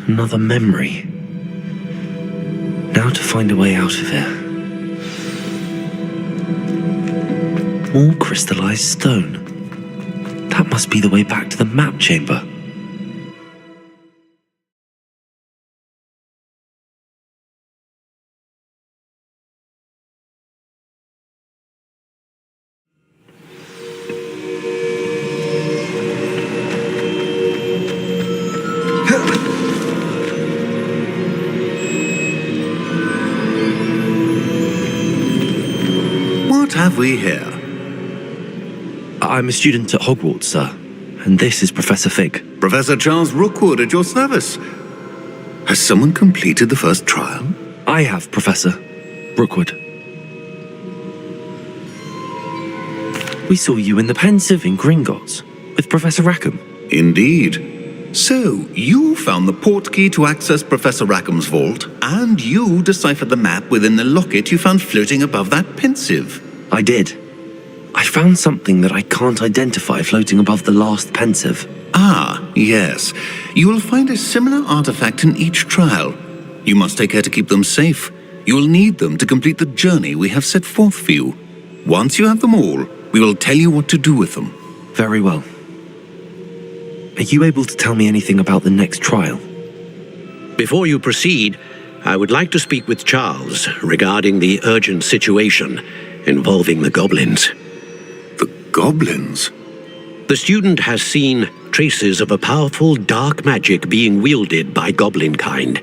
Another memory. Now to find a way out of here. More crystallized stone. That must be the way back to the map chamber. What have we here? I'm a student at Hogwarts, sir. And this is Professor Fig. Professor Charles Rookwood at your service. Has someone completed the first trial? I have, Professor Rookwood. We saw you in the Pensive in Gringotts with Professor Rackham. Indeed. So, you found the portkey to access Professor Rackham's vault, and you deciphered the map within the locket you found floating above that Pensive. I did. I found something that I can't identify floating above the last Pensive. Ah, yes. You will find a similar artifact in each trial. You must take care to keep them safe. You will need them to complete the journey we have set forth for you. Once you have them all, we will tell you what to do with them. Very well. Are you able to tell me anything about the next trial? Before you proceed, I would like to speak with Charles regarding the urgent situation involving the goblins. The goblins? The student has seen traces of a powerful dark magic being wielded by goblin kind.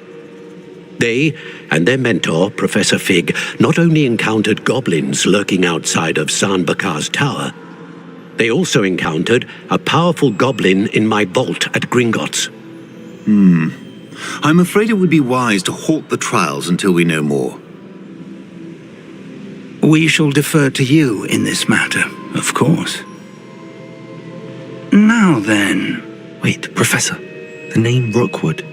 They and their mentor, Professor Fig, not only encountered goblins lurking outside of Sanbakar's tower, they also encountered a powerful goblin in my vault at Gringotts. I'm afraid it would be wise to halt the trials until we know more. We shall defer to you in this matter, of course. Now then... Wait, Professor. The name Rookwood.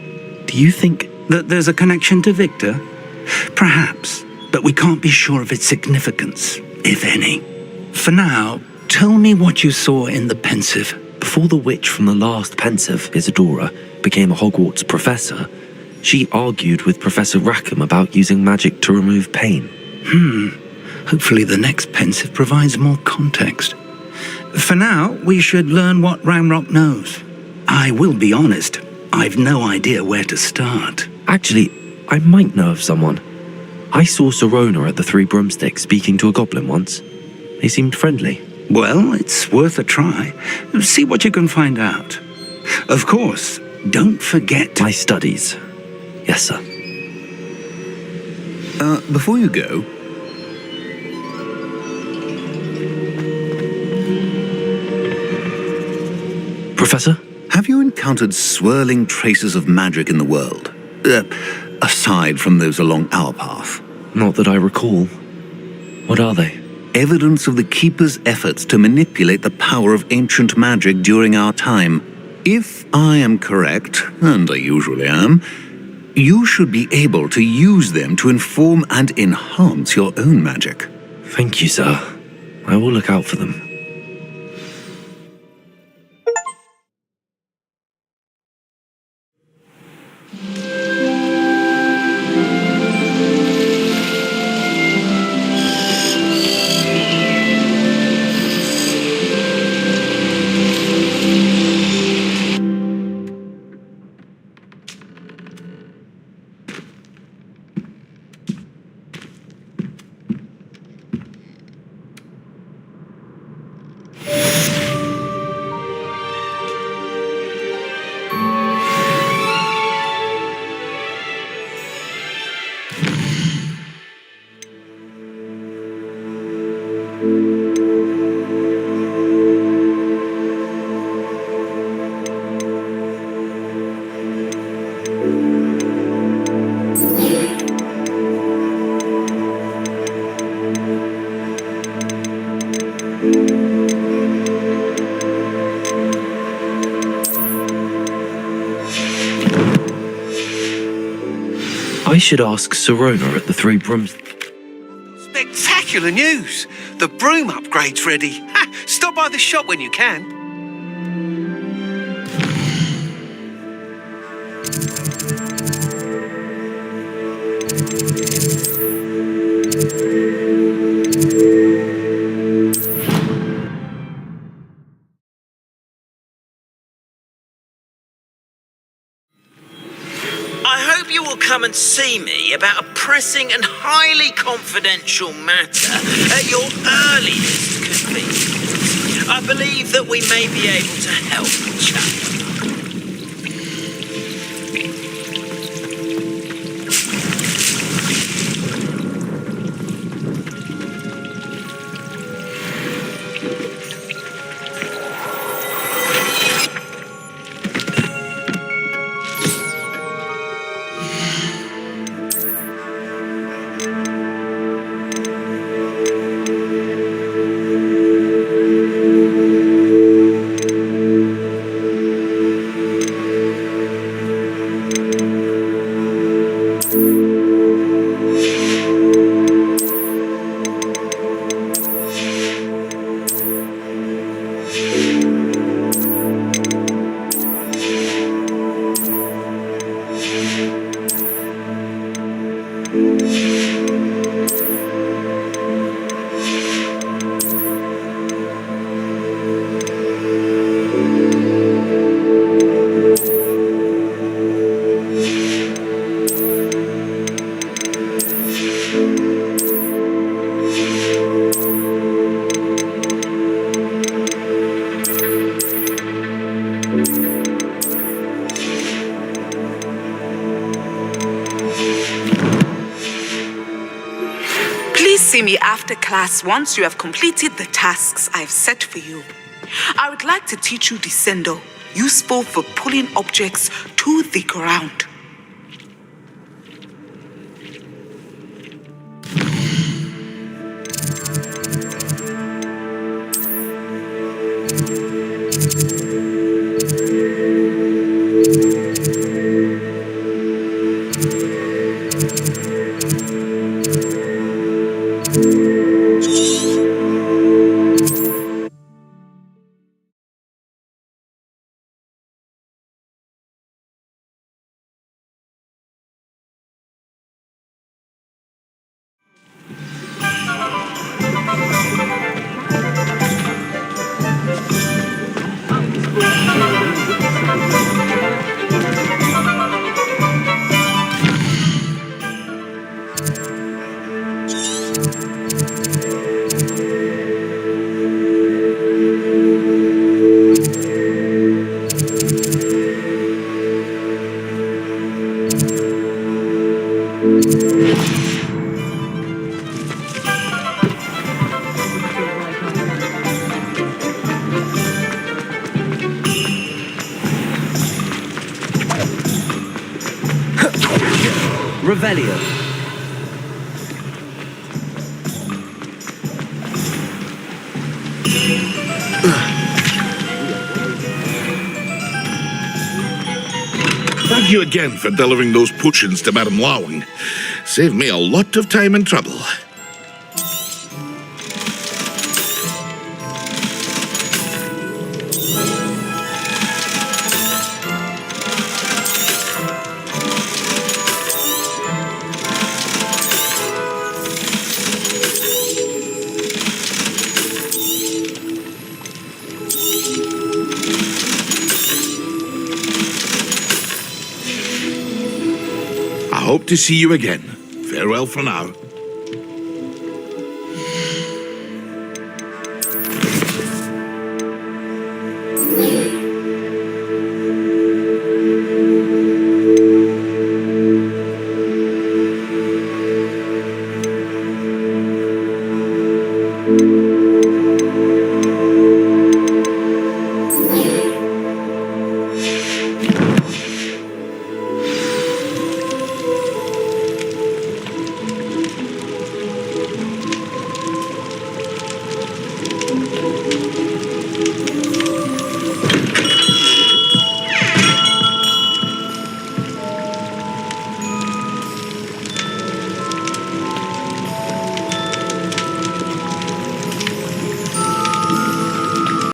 Do you think... that there's a connection to Victor? Perhaps, but we can't be sure of its significance, if any. For now, tell me what you saw in the Pensive. Before the witch from the last Pensive, Isadora, became a Hogwarts professor, she argued with Professor Rackham about using magic to remove pain. Hopefully the next Pensive provides more context. For now, we should learn what Ramrock knows. I will be honest, I've no idea where to start. Actually, I might know of someone. I saw Sirona at the Three Broomsticks speaking to a goblin once. They seemed friendly. Well, it's worth a try. See what you can find out. Of course, don't forget my studies. Yes, sir. Before you go, Professor? Have you encountered swirling traces of magic in the world? Aside from those along our path? Not that I recall. What are they? Evidence of the Keeper's efforts to manipulate the power of ancient magic during our time. If I am correct, and I usually am, you should be able to use them to inform and enhance your own magic. Thank you, sir. I will look out for them. I should ask Sirona at the Three Broomsticks. Spectacular news! The broom upgrade's ready. Ha! Stop by the shop when you can. I hope you will come and see me about a pressing and highly confidential matter at your earliest convenience. I believe that we may be able to help each other. See me after class once you have completed the tasks I've set for you. I would like to teach you Descendo, useful for pulling objects to the ground. Revelio. Thank you again for delivering those potions to Madame Lowing. Saved me a lot of time and trouble. I hope to see you again. Farewell for now.